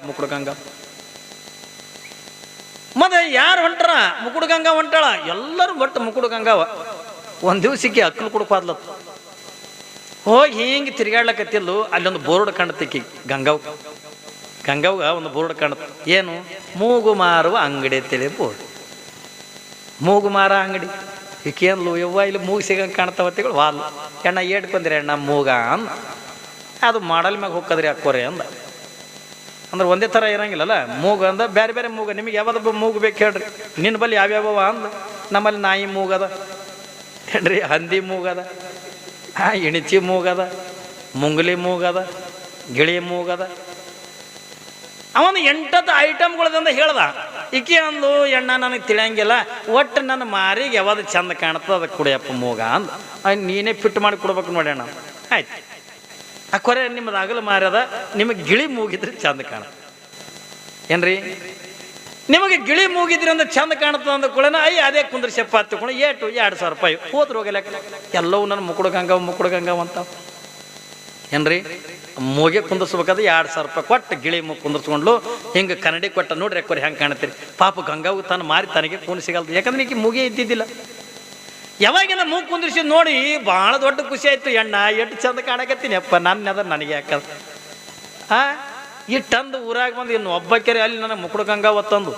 ಮುಕುಡ ಗಂಗಾ. ಮತ್ತೆ ಯಾರು ಹೊಂಟಾರ? ಮುಕುಡ ಗಂಗಾ ಹೊಂಟಾಳ. ಎಲ್ಲರೂ ಬಟ್ ಮುಕುಡ ಗಂಗಾವ. ಒಂದು ದಿವ್ಸಕ್ಕೆ ಅಕ್ಕಲು ಕುಡ್ಕೋದ್ಲತ್ತ. ಹೋಗಿ ಹಿಂಗೆ ತಿರ್ಗಾಡ್ಲಕತ್ತಿಲ್ಲು. ಅಲ್ಲೊಂದು ಬೋರ್ಡ್ ಕಾಣತಿಕ್ಕಿ ಗಂಗಾವ್ಗ ಒಂದು ಬೋರ್ಡ್ ಕಾಣುತ್ತೆ. ಏನು? ಮೂಗು ಮಾರುವ ಅಂಗಡಿ ಅಂತೇಳಿ ಬೋರ್ಡ್. ಮೂಗು ಮಾರ ಅಂಗಡಿ. ಈಕೇನ್ಲು ಯವ್ವ ಇಲ್ಲಿ ಮೂಗು ಸಿಗಂಗೆ ಕಾಣ್ತಾವತ್ತಿಗಳು ವಾಲ್ ಎಣ್ಣ ಏಟ್ಕೊಂಡ್ರಿ ಅಣ್ಣ ಮೂಗ ಅಂದ. ಅದು ಮಾಡಲ್ ಮ್ಯಾಗ ಹೋಗ್ಕದ್ರಿ ಅಕ್ಕೋರೆ ಅಂದ. ಅಂದ್ರೆ ಒಂದೇ ಥರ ಇರಂಗಿಲ್ಲಲ್ಲ ಮೂಗು ಅಂದ. ಬೇರೆ ಬೇರೆ ಮೂಗ. ನಿಮಗೆ ಯಾವ್ದು ಮೂಗು ಬೇಕು ಹೇಳ್ರಿ. ನಿನ್ನ ಬಲ್ಲಿ ಯಾವ್ಯಾವ ಅಂದ. ನಮ್ಮಲ್ಲಿ ನಾಯಿ ಮೂಗದ ಹೇಳ್ರಿ, ಹಂದಿ ಮೂಗದ, ಇಣಿಚಿ ಮೂಗದ, ಮುಂಗಲಿ ಮೂಗದ, ಗಿಳಿ ಮೂಗದ. ಅವನು 8 ಐಟಮ್ಗಳದಂದ ಹೇಳ್ದ. ಇಕ್ಕಿ ಅಂದ್ಲು ಎಣ್ಣ ನನಗೆ ತಿಳಿಯಂಗಿಲ್ಲ, ಒಟ್ಟು ನನ್ನ ಮಾರಿಗೆ ಯಾವ್ದು ಚಂದ ಕಾಣ್ತದ ಅದಕ್ಕೆ ಕುಡಿಯಪ್ಪ ಮೂಗ ಅಂದ. ನೀನೇ ಫಿಟ್ ಮಾಡಿ ಕೊಡ್ಬೇಕು ನೋಡಿ ಅಣ್ಣ. ಆಯ್ತು, ಆ ಕೊರೆ ನಿಮ್ಮದು ಅಗಲು ಮಾರ್ಯದ, ನಿಮಗೆ ಗಿಳಿ ಮೂಗಿದ್ರೆ ಚಂದ ಕಾಣುತ್ತೆ ಏನ್ರಿ? ನಿಮಗೆ ಗಿಳಿ ಮೂಗಿದ್ರಿ ಅಂದ್ರೆ ಚಂದ ಕಾಣುತ್ತೆ ಅಂದ ಕೂಡ ಅದೇ ಕುಂದ್ರ ಶೆಪ್ಪ ಹತ್ತುಕೊಂಡು ಏಟು 2,000 ರೂಪಾಯಿ ಹೋದ್ರು ಹೋಗಲ್ಲ. ಎಲ್ಲವೂ ನನ್ನ ಮುಕುಡ ಗಂಗಾವ್ ಅಂತ ಏನ್ರಿ? ಮೂಗೆ ಕುಂದಿಸ್ಬೇಕಾದ್ರೆ 2,000 ರೂಪಾಯಿ ಕೊಟ್ಟು ಗಿಳಿ ಮೂಗು ಕುಂದಿಸ್ಕೊಂಡ್ಲು. ಹಿಂಗೆ ಕನ್ನಡಿ ಕೊಟ್ಟ ನೋಡ್ರಿ ಅಕ್ಕೋರಿ ಹೆಂಗೆ ಕಾಣತ್ತೀರಿ. ಪಾಪ ಗಂಗಾವು ತಾನು ಮಾರಿ ತನಗೆ ಕೂನ್ ಸಿಗಲ್ದು. ಯಾಕಂದ್ರೆ ಈಗ ಮೂಗೇ ಇದ್ದಿದ್ದಿಲ್ಲ. ಯಾವಾಗಿನ ಮೂಗು ಕುಂದಿರ್ಸಿದ್ ನೋಡಿ ಭಾಳ ದೊಡ್ಡ ಖುಷಿ ಆಯ್ತು. ಎಣ್ಣ ಎಷ್ಟು ಚಂದ ಕಾಣಕತ್ತೀನಿ ಅಪ್ಪ, ನನ್ನ ಅದ ನನಗೆ ಯಾಕಂದ ಇಟ್ಟಂದು ಊರಾಗ ಬಂದು ಇನ್ನು ಒಬ್ಬಕೆರೆ ಅಲ್ಲಿ ನನಗೆ ಮುಕುಡ ಗಂಗಾವ ತಂದು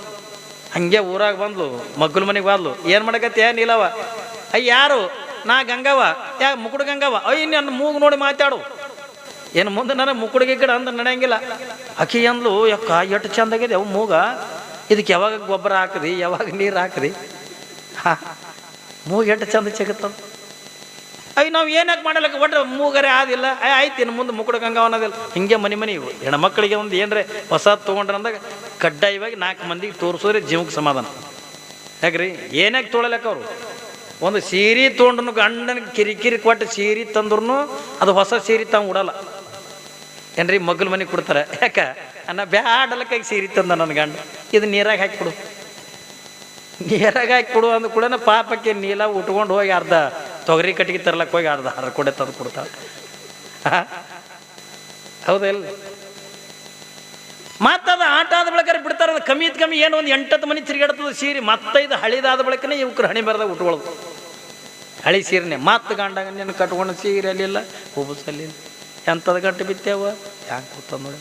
ಹಂಗೆ ಊರಾಗ ಬಂದ್ಲು. ಮಗ್ಗಲ ಮನೆಗೆ ಬಂದ್ಲು. ಏನು ಮಾಡಕತ್ತಿ? ನೀಲವ. ಅಯ್ಯ ಯಾರು? ನಾ ಗಂಗಾವ. ಮುಕುಡ ಗಂಗಾವ. ಅಯ್ಯ ನನ್ನ ಮೂಗು ನೋಡಿ ಮಾತಾಡು. ಏನು ಮುಂದೆ ನನಗೆ ಮುಕುಡಿಗೆ ಗಿಡ ಅಂದ್ರೆ ನಡೆಯಂಗಿಲ್ಲ. ಅಕ್ಕಿ ಅಂದ್ಲು ಯಕ್ಕ ಎಷ್ಟು ಚಂದಾಗಿದೆ ಅವು ಮೂಗ. ಇದಕ್ಕೆ ಯಾವಾಗ ಗೊಬ್ಬರ ಹಾಕದಿ, ಯಾವಾಗ ನೀರು ಹಾಕದಿ? ಮೂಗು ಎಷ್ಟು ಚಂದ ಸಿಗುತ್ತದ. ಅಯ್ಯ ನಾವು ಏನಾಕೆ ಮಾಡಲಕ್ಕ ಒಟ್ರೆ ಮೂಗರೆ ಆದಿಲ್ಲ. ಆಯ್ತು ಇನ್ನು ಮುಂದೆ ಮುಕುಡ ಗಂಗಾವ ಅನ್ನೋದಿಲ್ಲ. ಹಿಂಗೆ ಮನೆ ಹೆಣ್ಮಕ್ಳಿಗೆ ಒಂದು ಏನ್ರೆ ಹೊಸ ತೊಗೊಂಡ್ರೆ ಅಂದಾಗ ಕಡ್ಡಾಯವಾಗಿ 4 ಮಂದಿಗೆ ತೋರಿಸೋರೆ ಜೀವಕ್ಕೆ ಸಮಾಧಾನ. ಯಾಕ್ರಿ ಏನಾಕೆ ತೊಗೊಳಲಕ್ಕ ಅವರು? ಒಂದು ಸೀರೆ ತೊಗೊಂಡ್ರು ಗಂಡನಿಗೆ ಕಿರಿಕಿರಿ ಕೊಟ್ಟು ಸೀರೆ ತಂದ್ರು ಅದು ಹೊಸ ಸೀರೆ ತಾವು ಉಡಲ್ಲ ಏನ್ರಿ? ಮಗ್ಗಲ ಮನೆಗೆ ಕೊಡ್ತಾರೆ. ಯಾಕೆ ಅನ್ನ ಬ್ಯಾಡಲಕ್ಕಾಗಿ ಸೀರೆ ತಂದ ನನ್ನ ಗಂಡ. ಇದು ನೀರಾಗ ಹಾಕಿಕೊಡು, ನೀರಾಗ ಹಾಕಿಕೊಡು ಅಂದ ಕೂಡ ಪಾಪಕ್ಕೆ ನೀಲ ಉಟ್ಕೊಂಡು ಹೋಗಿ ಅರ್ಧ ತೊಗರಿ ಕಟ್ಟಿಗೆ ತರ್ಲಕ್ಕೆ ಹೋಗಿ ಅರ್ಧ ಹರಕೊಡೆ ತಂದು ಕೊಡ್ತಾಳೆ. ಹೌದಲ್ಲ? ಮತ್ತದು ಆಟ ಆದ ಬಳಿಕ ಬಿಡ್ತಾರೆ. ಅದು ಕಮ್ಮಿ ಏನು ಒಂದು 8 ಮನೆ ತಿರುಗಾಡ್ತದೆ ಸೀರೆ. ಮತ್ತೆ ಇದು ಹಳಿದಾದ ಬಳಿಕನೇ ಇವ್ರು ಹಣಿ ಬರೆದಾಗ ಉಟ್ಕೊಳ್ಳೋದು ಹಳಿ ಸೀರೆನೆ. ಮತ್ತೆ ಗಂಡಾಗ ನೀನು ಕಟ್ಕೊಂಡು ಸೀರೆ ಅಲ್ಲಿಲ್ಲ, ಹುಬ್ಬಸಲ್ಲಿಲ್ಲ. ಎಂಥದ್ದು ಗಂಟು ಬಿತ್ತೇವ ಯಾಕೆ ಕೂತ ನೋಡಿ.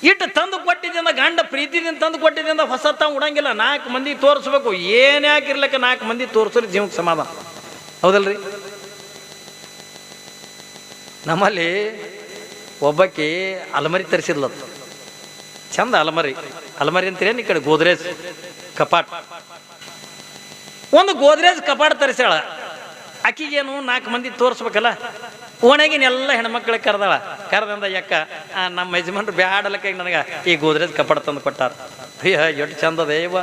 ಇಟ್ಟು ತಂದು ಕೊಟ್ಟಿದ್ದಿಂದ ಗಂಡ ಪ್ರೀತಿದಿಂದ ತಂದು ಕೊಟ್ಟಿದ್ದಿಂದ ಹೊಸ ತಾವು ಉಡಂಗಿಲ್ಲ. 4 ಮಂದಿ ತೋರಿಸ್ಬೇಕು. ಏನೇ ಹಾಕಿರ್ಲಕ್ಕ 4 ಮಂದಿ ತೋರಿಸ್ರಿ ಜೀವಕ್ಕೆ ಸಮಾಧಾನ. ಹೌದಲ್ರಿ? ನಮ್ಮಲ್ಲಿ ಒಬ್ಬಾಕಿ ಅಲಮರಿ ತರಿಸಿದ್ಲತ್ತ. ಚಂದ ಅಲಮರಿ ಅಂತೀರೇನು? ಈ ಕಡೆ ಗೋದ್ರೇಜ್ ಕಪಾಟ್. ಒಂದು ಗೋದ್ರೇಜ್ ಕಪಾಟ್ ತರಿಸ್ಯಾಳ. ಆಕಿಗೇನು 4 ಮಂದಿ ತೋರಿಸ್ಬೇಕಲ್ಲ. ಓಣೆಗಿನೆಲ್ಲ ಹೆಣ್ಮಕ್ಳಿಗೆ ಕರೆದಂದ ಯಾಕ ನಮ್ಮ ಯಜಮಾನ್ರು ಬ್ಯಾಡಲಕ್ಕ ನನಗೆ ಈ ಗೋದ್ರೇಜ್ ಕಪಾಟ್ ತಂದು ಕೊಟ್ಟಾರ. ಅಯ್ಯ ಎಷ್ಟು ಚಂದ ಅದೇ ಇವ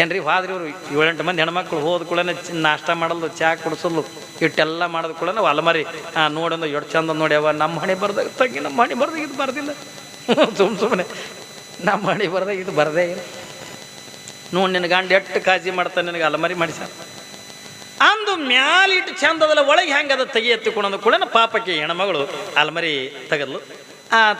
ಏನ್ರಿ? ಹೋದ್ರಿ ಇವರು 7-8 ಮಂದಿ ಹೆಣ್ಮಕ್ಳು ಹೋದ ಕೂಡ ನಾಷ್ಟ ಮಾಡಲ್ದು, ಚಹಾ ಕುಡಿಸೋದು, ಇಟ್ಟೆಲ್ಲ ಮಾಡೋದು ಕೂಡ ನಾವು ಅಲಮಾರಿ ನೋಡೋದು ಎಷ್ಟು ಚಂದ ನೋಡ್ಯಾವ. ನಮ್ಮ ಹಣೆ ಬರ್ದಾಗ ತಂಗಿ, ನಮ್ಮ ಹಣೆ ಬರ್ದಾಗ ಇದು ಬರ್ದಿಲ್ಲ. ಸುಮ್ಮನೆ ನಮ್ಮ ಹಣೆ ಬರ್ದಾಗ ಇದು ಬರದೇ ಇಲ್ಲ. ನೋಡಿ ನಿನ್ನ ಗಂಡ ಎಷ್ಟು ಕಾಳಜಿ ಮಾಡ್ತಾನೆ, ನನಗೆ ಅಲಮಾರಿ ಮಾಡಿಸ ಅಂದು ಮ್ಯಾಲಿಟ್ಟು ಚಂದದಲ್ಲ. ಒಳಗೆ ಹೆಂಗೆ ಅದು ತೆಗಿ ಎತ್ತಿಕೊಂಡು ಕೂಡ ಪಾಪಕ್ಕೆ ಹೆಣ್ಮಗಳು ಅಲಮಾರಿ ತೆಗೆದ್ಲು.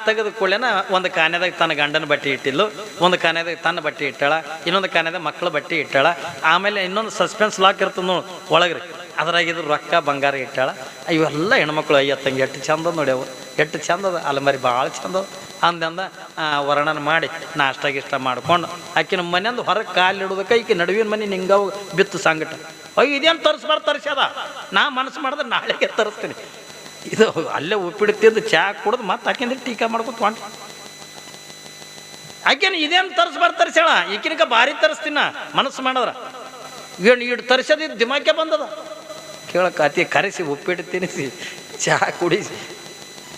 ತೆಗೆದು ಕೂಡಲೇನ ಒಂದು ಕಾನ್ಯದಾಗ ತನ್ನ ಗಂಡನ ಬಟ್ಟೆ ಇಟ್ಟಿದ್ಲು, ಒಂದು ಕಾನ್ಯದಾಗ ತನ್ನ ಬಟ್ಟೆ ಇಟ್ಟಾಳ, ಇನ್ನೊಂದು ಕಾನ್ಯದಾಗ ಮಕ್ಕಳ ಬಟ್ಟೆ ಇಟ್ಟಾಳ. ಆಮೇಲೆ ಇನ್ನೊಂದು ಸಸ್ಪೆನ್ಸ್ ಲಾಕ್ ಇರ್ತದೆ ನೋಡಿ ಒಳಗ್ರಿ, ಅದ್ರಾಗಿದ್ರು ರೊಕ್ಕ ಬಂಗಾರ ಇಟ್ಟಾಳ. ಇವೆಲ್ಲ ಹೆಣ್ಮಕ್ಳು ಅಯ್ಯ ತಂಗಿ ಎಷ್ಟು ಚಂದ ನೋಡ್ಯಾವ, ಎಷ್ಟು ಚಂದದ ಅಲಮಾರಿ, ಭಾಳ ಚಂದ ಅಂದಂದ ವರ್ಣನ ಮಾಡಿ ನಾಷ್ಟ ಗಿಷ್ಟ ಮಾಡ್ಕೊಂಡು ಆಕಿನ ಮನೆಯಂದು ಹೊರಗೆ ಕಾಲಿಡೋದಕ್ಕೆ ಈಕೆ ನಡುವಿನ ಮನೆ ನಿಂಗಾವ್ ಬಿತ್ತು ಸಂಗಟ. ಅಯ್ಯೋ ಇದೇನು ತರಿಸ್ಯಾದ. ನಾ ಮನಸ್ಸು ಮಾಡಿದ್ರೆ ನಾಳೆಗೆ ತರಿಸ್ತೀನಿ. ಇದು ಅಲ್ಲೇ ಉಪ್ಪಿಡ್ತಿದ್ದು ಚಹಾ ಕುಡ್ದು ಮತ್ತೆ ಆಕಿಂದ ಟೀಕಾ ಮಾಡ್ಕೊತ ಹೊಂಟ. ಆಕೆನ ಇದೇನು ತರಿಸ್ಯಾಳ. ಈಕಿನಕ ಭಾರಿ ತರಿಸ್ತೀನ ಮನಸ್ಸು ಮಾಡಿದ್ರ. ಏನು ಇಟ್ಟು ತರಿಸೋದು ದಿಮಾಕೆ ಬಂದದ. ಕೇಳಕ್ಕೆ ಅತಿ ಕರೆಸಿ ಉಪ್ಪಿಟ್ಟು ತಿನ್ನಿಸಿ ಚಹಾ ಕುಡಿಸಿ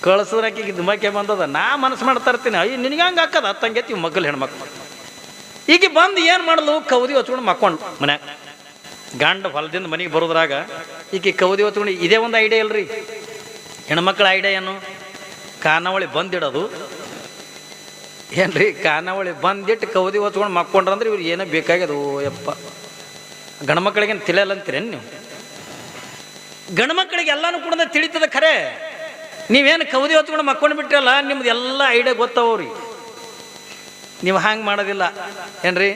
ಕಳ್ಸಿದ್ರೆ ಆಕಿಗೆ ದಿಮಾಕೆ ಬಂದದ. ನಾ ಮನಸ್ಸು ಮಾಡಿ ತರ್ತೀನಿ. ಅಯ್ಯೋ ನಿನಗೆ ಹಂಗೆ ಹಾಕದ ತಂಗೈತಿ ಮಗ್ಗಲು ಹೆಣ್ಮಕ್ಳು. ಈಗ ಬಂದು ಏನು ಮಾಡಲು ಕೌದಿ ಹೊಚ್ಕೊಂಡು ಮಕ್ಕೊಂಡು ಮನ್ಯಾಗ. ಗಂಡ ಹೊಲದಿಂದ ಮನೆಗೆ ಬರೋದ್ರಾಗ ಈಕೆ ಕೌದಿ ಹೊಚ್ಕೊಂಡು ಇದೇ ಒಂದು ಐಡಿಯಾ ಇಲ್ರಿ. ಹೆಣ್ಮಕ್ಳ ಐಡಿಯಾ ಏನು? ಖಾನಾವಳಿ ಬಂದಿಡೋದು ಏನ್ರಿ? ಖಾನಾವಳಿ ಬಂದಿಟ್ಟು ಕೌದಿ ಹೊಚ್ಕೊಂಡು ಮಕ್ಕೊಂಡ್ರಂದ್ರೆ ಇವ್ರು ಏನೋ ಬೇಕಾಗ್ಯದು. ಯಪ್ಪ ಗಂಡ್ಮಕ್ಳಿಗೇನು ತಿಳಿಯಲ್ಲ ಅಂತೀರೇನು ನೀವು? ಗಂಡ್ಮಕ್ಳಿಗೆ ಎಲ್ಲನೂ ಕೂಡ ತಿಳಿತದ ಖರೆ. ನೀವೇನು ಕೌದಿ ಹೊತ್ಕೊಂಡು ಮಕ್ಕೊಂಡು ಬಿಟ್ಟಿರಲ್ಲ, ನಿಮ್ದು ಎಲ್ಲ ಐಡಿಯಾ ಗೊತ್ತವ್ರಿ. ನೀವು ಹಂಗೆ ಮಾಡೋದಿಲ್ಲ ಏನ್ರಿ.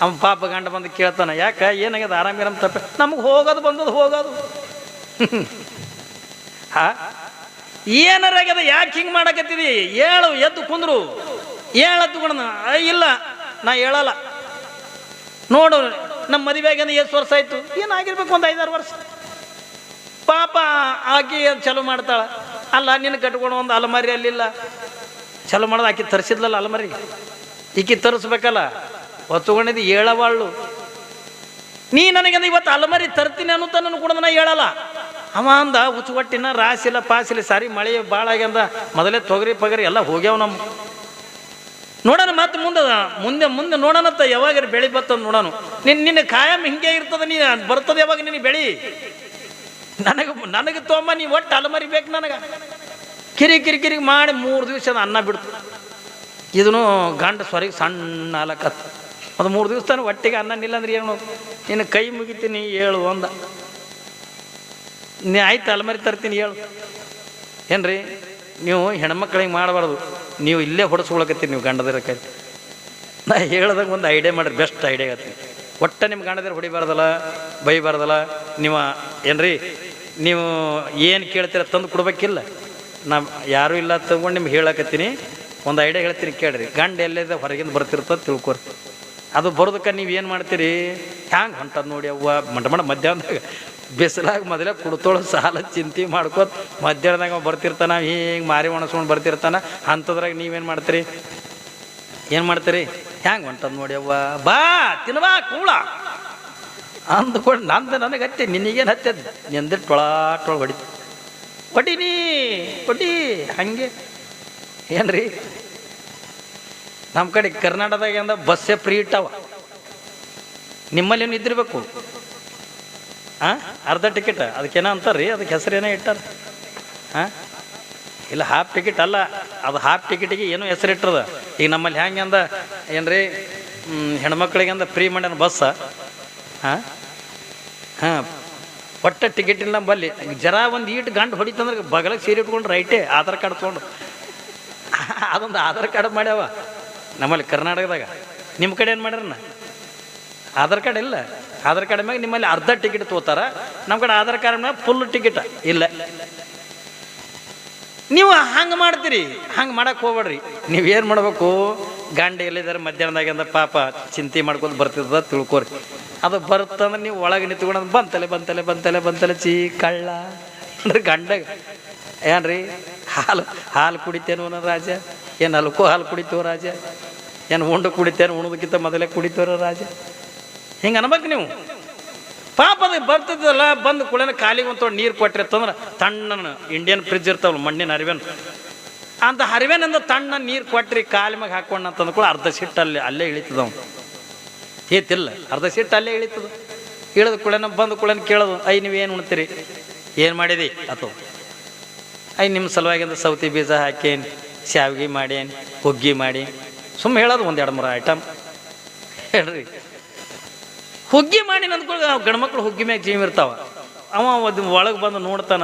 ಅವ ಪಾಪ ಗಂಡ ಬಂದು ಕೇಳ್ತಾನೆ, ಯಾಕೆ ಏನಾಗ್ಯದ, ಆರಾಮಿರಮ್ ತಪ್ಪ, ನಮಗೆ ಹೋಗೋದು ಬಂದದ್ದು ಹೋಗೋದು. ಹಾ, ಏನಾರಾಗ್ಯದ, ಯಾಕೆ ಹಿಂಗೆ ಮಾಡಕತ್ತಿದಿ, ಹೇಳು, ಎದ್ದು ಕುಂದ್ರು, ಹೇಳತ್ತು ಕೂಡ. ಇಲ್ಲ ನಾ ಹೇಳಲ್ಲ. ನೋಡು ನಮ್ಮ ಮದುವೆ ಆಗ್ಯದ ಎಷ್ಟು ವರ್ಷ ಆಯ್ತು, ಏನಾಗಿರ್ಬೇಕು, ಒಂದು 5-6 ವರ್ಷ. ಪಾಪ ಆಕಿ ಚಲೋ ಮಾಡ್ತಾಳ. ಅಲ್ಲ ನಿನ್ನ ಕಟ್ಕೊಂಡು ಒಂದು ಅಲಮಾರಿ ಅಲ್ಲಿಲ್ಲ, ಚಲೋ ಮಾಡೋದು ಆಕಿ ತರಿಸಿದ್ಲಲ್ಲ ಅಲಮಾರಿ, ಈಕಿ ತರಿಸ್ಬೇಕಲ್ಲ. ಹೊತ್ಕೊಂಡಿದ್ದು ಹೇಳವಾಳು. ನೀ ನನಗೆ ಇವತ್ತು ಅಲಮಾರಿ ತರ್ತೀನಿ ಅನ್ನೋತ ನನಗೆ ಕೂಡ ನಾ ಹೇಳಲ್ಲ. ಅವ ಅಂದ ಹುಚ್ಚುವಟ್ಟಿನ ರಾಸಿಲ್ಲ ಪಾಸಿಲ್ಲ, ಸಾರಿ ಮಳೆ ಭಾಳ ಆಗ್ಯಂದ, ಮೊದಲೇ ತೊಗರಿ ಪಗರಿ ಎಲ್ಲ ಹೋಗ್ಯಾವ ನಮ್ಮ. ನೋಡೋಣ ಮತ್ತೆ ಮುಂದೆ ಮುಂದೆ ನೋಡೋಣತ್ತ, ಯಾವಾಗ ಬೆಳೆ ಬರ್ತದ ನೋಡೋಣ. ನಿನ್ನ ಕಾಯಂ ಹಿಂಗೆ ಇರ್ತದ, ನೀ ಬರ್ತದೆ ಯಾವಾಗ ನಿನಗೆ ಬೆಳಿ. ನನಗೆ ತೊಂಬ, ನೀ ಒಟ್ಟು ಅಲಮಾರಿ ಬೇಕು ನನಗೆ. ಕಿರಿ ಮಾಡಿ 3 ದಿವಸ ಅನ್ನ ಬಿಡ್ತು. ಇದನ್ನು ಗಂಡ ಸ್ವರಿಗೆ ಸಣ್ಣ ಹಾಲಕತ್ತ. ಅದು 3 ದಿವಸ ತಾನು ಒಟ್ಟಿಗೆ ಅನ್ನ ನಿಲ್ಲ ಅಂದ್ರೆ ಏನು, ನಿನ್ನ ಕೈ ಮುಗಿತೀನಿ ಹೇಳು ಅಂದ. ನೀ ಆಯ್ತು ಅಲಮಾರಿ ತರ್ತೀನಿ ಹೇಳು. ಏನ್ರಿ ನೀವು ಹೆಣ್ಮಕ್ಳಿಗೆ ಮಾಡಬಾರ್ದು, ನೀವು ಇಲ್ಲೇ ಹೊಡೆಸ್ಕೊಳಕತ್ತೀರಿ ನೀವು ಗಂಡದಿರ ಕೈ. ನಾ ಹೇಳ್ದಂಗೆ ಒಂದು ಐಡಿಯಾ ಮಾಡಿರಿ, ಬೆಸ್ಟ್ ಐಡಿಯಾ ಆಗತ್ತೀನಿ. ಒಟ್ಟ ನಿಮ್ಮ ಗಂಡದಿರ ಹೊಡಿಬಾರ್ದಲ್ಲ, ಬೈಬಾರ್ದಲ್ಲ. ನೀವು ಏನ್ರಿ, ನೀವು ಏನು ಕೇಳ್ತೀರ ತಂದು ಕೊಡ್ಬೇಕಿಲ್ಲ. ನಾ ಯಾರೂ ಇಲ್ಲ ತಗೊಂಡು ನಿಮ್ಗೆ ಹೇಳಕತ್ತೀನಿ, ಒಂದು ಐಡಿಯಾ ಹೇಳ್ತೀನಿ ಕೇಳ್ರಿ. ಗಂಡ ಎಲ್ಲೇದ ಹೊರಗಿಂದ ಬರ್ತಿರ್ತದೆ ತಿಳ್ಕೊರಿ. ಅದು ಬರೋದಕ್ಕೆ ನೀವು ಏನು ಮಾಡ್ತೀರಿ, ಹ್ಯಾಂಗೆ ಹೊಂಟದ ನೋಡಿ ಅವ್ವ, ಮಧ್ಯಾಹ್ನದಾಗ ಬಿಸಿಲಾಗ ಮೊದಲೇ ಕುಡ್ತೋಳು ಸಾಲ ಚಿಂತೆ ಮಾಡ್ಕೋತ ಮಧ್ಯಾಹ್ನದಾಗ ಬರ್ತಿರ್ತಾನ, ಹಿಂಗೆ ಮಾರಿ ಒಣಸ್ಕೊಂಡು ಬರ್ತಿರ್ತಾನ. ಅಂಥದ್ರಾಗ ನೀವೇನು ಮಾಡ್ತೀರಿ, ಹ್ಯಾಂಗೆ ಹೊಂಟದ ನೋಡಿ ಅವ್ವ, ಬಾ ತಿನ್ವಾ ಕೂಳ ಅಂದ್ಕೊಂಡು ನನಗೆ ಹತ್ತೆ, ನಿನಗೇನು ಹತ್ತದ, ನಿಂದ ಟೊಳಾಟೊಳ ಹೊಡಿ ಹಂಗೆ. ಏನ್ರಿ ನಮ್ಮ ಕಡೆ ಕರ್ನಾಟಕದಾಗ ಅಂದ ಬಸ್ಸೇ ಫ್ರೀ ಇಟ್ಟಾವ. ನಿಮ್ಮಲ್ಲಿ ಏನು ಇದ್ದಿರ್ಬೇಕು. ಅರ್ಧ ಟಿಕೆಟ್ ಅದಕ್ಕೇನೋ ಅಂತಾರ್ರಿ, ಅದಕ್ಕೆ ಹೆಸರೇನೋ ಇಟ್ಟಾರ. ಇಲ್ಲ ಹಾಫ್ ಟಿಕೆಟ್ ಅಲ್ಲ, ಅದು ಹಾಫ್ ಟಿಕೆಟಿಗೆ ಏನೋ ಹೆಸರು ಇಟ್ಟದ. ಈಗ ನಮ್ಮಲ್ಲಿ ಹೆಂಗೆ ಅಂದ ಏನ್ರಿ, ಹೆಣ್ಮಕ್ಳಿಗೆ ಅಂದ ಫ್ರೀ ಮಾಡ್ಯಾನ ಬಸ್ಸ. ಒಟ್ಟ ಟಿಕೆಟ್ ಇಲ್ಲ ನಂಬಲ್ಲಿ. ಜರ ಒಂದು ಈಟು ಗಂಟು ಹೊಡಿತಂದ್ರೆ ಬಗಲಕ್ಕೆ ಸೀರೆ ಇಟ್ಕೊಂಡು ರೈಟೇ ಆಧಾರ್ ಕಾರ್ಡ್ ತೊಗೊಂಡು ಅದೊಂದು ಆಧಾರ್ ಕಾರ್ಡ್ ಮಾಡ್ಯಾವ ನಮ್ಮಲ್ಲಿ ಕರ್ನಾಟಕದಾಗ. ನಿಮ್ಮ ಕಡೆ ಏನು ಮಾಡ್ಯಾರ, ಆಧಾರ್ ಕಾರ್ಡ್ ಇಲ್ಲ. ಆಧಾರ್ ಕಾರ್ಡ್ ಮ್ಯಾಗ ನಿಮ್ಮಲ್ಲಿ ಅರ್ಧ ಟಿಕೆಟ್ ತಗೋತಾರ, ನಮ್ಮ ಕಡೆ ಆಧಾರ್ ಕಾರ್ಡ್ ಮ್ಯಾಗ ಫುಲ್ ಟಿಕೆಟ್ ಇಲ್ಲ. ನೀವು ಹಂಗೆ ಮಾಡ್ತೀರಿ, ಹಂಗೆ ಮಾಡಕ್ಕೆ ಹೋಗ್ಬೇಡ್ರಿ. ನೀವೇನು ಮಾಡ್ಬೇಕು, ಗಂಡ ಎಲ್ಲಿದ್ದಾರೆ ಮಧ್ಯಾಹ್ನದಾಗ ಅಂದ ಪಾಪ ಚಿಂತೆ ಮಾಡ್ಕೊಂಡು ಬರ್ತಿರ್ತದ ತಿಳ್ಕೊರಿ. ಅದು ಬರ್ತಂದ್ರೆ ನೀವು ಒಳಗೆ ನಿಂತ್ಕೊಂಡು ಬಂತಲೆ ಚೀ ಕಳ್ಳ ಅಂದ್ರೆ ಗಂಡಗ ಏನ್ರಿ, ಹಾಲು ಕುಡಿತೇನೋ ರಾಜ, ಏನು ಅಲ್ಕೋ ಹಾಲು ಕುಡಿತೇವ ರಾಜ, ಏನು ಉಂಡು ಕುಡಿತೇನೆ, ಉಣೋದಕ್ಕಿಂತ ಮೊದಲೇ ಕುಡಿತೇವ್ರ ರಾಜ, ಹಿಂಗೆ ಅನ್ಬೇಕು ನೀವು. ಪಾಪ ಅದು ಬರ್ತಿದ್ದಲ್ಲ, ಬಂದು ಕುಳೇನ ಕಾಲಿಗೆ ಒಂದು ನೀರು ಕೊಟ್ಟಿರ್ತಂದ್ರೆ ತಣ್ಣನ ಇಂಡಿಯನ್ ಫ್ರಿಜ್ ಇರ್ತಾವಲ್ಲ ಮಣ್ಣಿನ ಹರಿವೆನ್, ಅಂತ ಹರಿವೆನಿಂದ ತಣ್ಣ ನೀರು ಕೊಟ್ರಿ ಕಾಲಿ ಮ್ಯಾಗ ಹಾಕೊಂಡು ಅಂತಂದು ಕೂಡ ಅರ್ಧ ಸಿಟ್ಟು ಅಲ್ಲೇ ಇಳಿತದ. ಅವ್ನು ಏತಿಲ್ಲ, ಅರ್ಧ ಸಿಟ್ಟು ಅಲ್ಲೇ ಇಳಿತದ. ಇಳಿದ ಕುಳೇನ ಬಂದು ಕುಳೇನ ಕೇಳೋದು, ನೀವೇನು ಉಣ್ತೀರಿ, ಏನು ಮಾಡಿದಿ ಅಥವಾ ನಿಮ್ಮ ಸಲುವಾಗಿಂದ ಸೌತಿ ಬೀಜ ಹಾಕೇನಿ, ಶಾವಿಗೆ ಮಾಡೇನಿ, ಹುಗ್ಗಿ ಮಾಡಿ ಸುಮ್ಮನೆ ಹೇಳೋದು 1-2-3 ಐಟಮ್ ಹೇಳ್ರಿ. ಹುಗ್ಗಿ ಮಾಡಿ ನಂದ್ಕೊಳ್ಳಿ, ಗಂಡ್ಮಕ್ಳು ಹುಗ್ಗಿ ಮ್ಯಾಗ ಜೀವ ಇರ್ತಾವ. ಅವ ಒಳಗೆ ಬಂದು ನೋಡ್ತಾನ,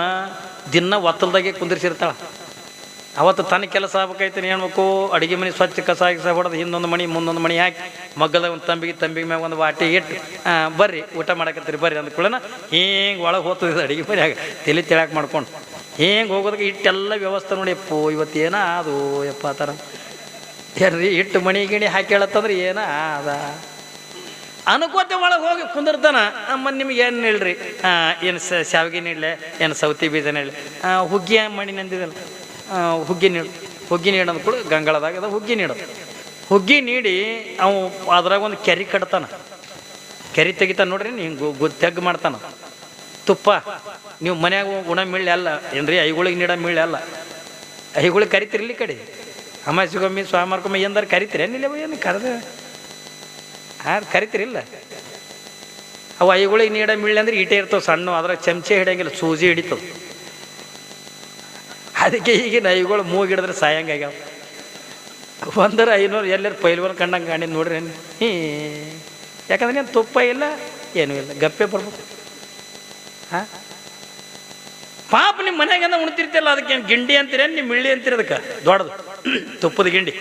ದಿನ ಒತ್ತಲ್ದಾಗೆ ಕುಂದಿರ್ಸಿರ್ತಾಳ. ಅವತ್ತು ತನ್ನ ಕೆಲಸ ಆಗ್ಬೇಕಾಯ್ತಾನೆ ಹೇಳ್ಬೇಕು, ಅಡುಗೆ ಮನೆ ಸ್ವಚ್ಛ ಕಸ ಹೊಡೆದು ಹಿಂದೊಂದು ಮಣಿ ಮುಂದೊಂದು ಮಣಿ ಹಾಕಿ ಮಗ್ಗದಾಗ ಒಂದು ತಂಬಿಗೆ ಮ್ಯಾಗ ಒಂದು ವಾಟಿ ಇಟ್ಟು ಬರ್ರಿ ಊಟ ಮಾಡಕತ್ತೀರಿ ಬರ್ರಿ ಅಂದ್ಕೊಳ್ಳೋಣ. ಹಿಂಗೆ ಒಳಗೆ ಹೋಗ್ತದೆ ಅಡುಗೆ ಮನೆ ಆಗ ತಲೆ ತಿಳಾಕ್ ಮಾಡ್ಕೊಂಡು ಹಿಂಗೆ ಹೋಗೋದಕ್ಕೆ ಇಟ್ಟೆಲ್ಲ ವ್ಯವಸ್ಥೆ ನೋಡಿ. ಅಪ್ಪೋ ಇವತ್ತೇನ ಅದು ಯಪ್ಪ ಆ ಥರ ಏನ್ರಿ, ಇಟ್ಟು ಮಣಿ ಗಿಣಿ ಹಾಕಿ ಹೇಳತ್ತಂದ್ರೆ ಏನ ಅದ ಅನ್ಕೋತೆ ಒಳಗೆ ಹೋಗಿ ಕುಂದಿರ್ತಾನ. ಅಮ್ಮ ನಿಮ್ಗೆ ಏನು ಹೇಳ್ರಿ, ಏನು ಶಾವಿಗೆ ನೀಡಲೆ, ಏನು ಸೌತಿ ಬೀಜ ನೀಡಲಿ, ಹುಗ್ಗಿ ಮಣಿ ನಂದಿದಲ್ಲ, ಹುಗ್ಗಿ ನೀಡೋದು ಕೂಡ ಗಂಗಳದಾಗ ಅದ ಹುಗ್ಗಿ ನೀಡೋದು. ಹುಗ್ಗಿ ನೀಡಿ ಅವು ಅದ್ರಾಗ ಒಂದು ಕೆರೆ ಕಟ್ತಾನ, ಕೆರೆ ತೆಗಿತಾನ ನೋಡ್ರಿ, ಹಿಂಗೆ ತೆಗ್ಗು ಮಾಡ್ತಾನ. ತುಪ್ಪ ನೀವು ಮನ್ಯಾಗ ಉಣ ಮೀಳೆ ಅಲ್ಲ ಏನ್ರಿ, ಐಗಳಿಗೆ ನೀಡೋ ಮೀಳೆ ಅಲ್ಲ. ಐಗಳಿಗೆ ಕರಿತಿರ್ಲಿ ಕಡೆ ಅಮಾಸಿಗೊಮ್ಮೆ ಸ್ವಾಮಾರ್ಕೊಮ್ಮೆ ಎಂದಾರು ಕರಿತೀರೇನಿಲ್ಲ, ಏನು ಕರೆದ ಕರಿತೀರಿಲ್ಲ. ಅವು ಐಗಳಿಗೆ ನೀಡೋ ಮೀಳೆ ಅಂದ್ರೆ ಈಟೆ ಇರ್ತವೆ ಸಣ್ಣ, ಅದ್ರಾಗ ಚಮಚೆ ಹಿಡಿಯಂಗಿಲ್ಲ, ಸೂಜಿ ಹಿಡಿತವೆ. ಅದಕ್ಕೆ ಈಗಿನ ಐಗಳು ಮೂಗಿಡಿದ್ರೆ ಸಾಯಂಗಾಗ್ಯಾವ. ಒಂದರ 500 ಎಲ್ಲರೂ ಪೈಲ್ವನ್ ಕಂಡಂಗೆ ಕಾಣಿದ್ ನೋಡ್ರಿ. ಯಾಕಂದ್ರೆ ಏನು ತುಪ್ಪ ಇಲ್ಲ ಏನೂ ಇಲ್ಲ, ಗಪ್ಪೆ ಬರ್ಬೇಕು. ಪಾಪ ನಿಮ್ಮ ಮನ್ಯಾಗ ಉಣ್ತಿರ್ತಿಲ್ಲ, ಅದಕ್ಕೆ ಗಿಂಡಿ ಅಂತೀರ ನಿಮ್ಮ ಮಿಳ್ಳಿ ಅಂತೀರ, ಅದಕ್ಕೆ ದೊಡ್ಡದು ತುಪ್ಪದ ಗಿಂಡಿ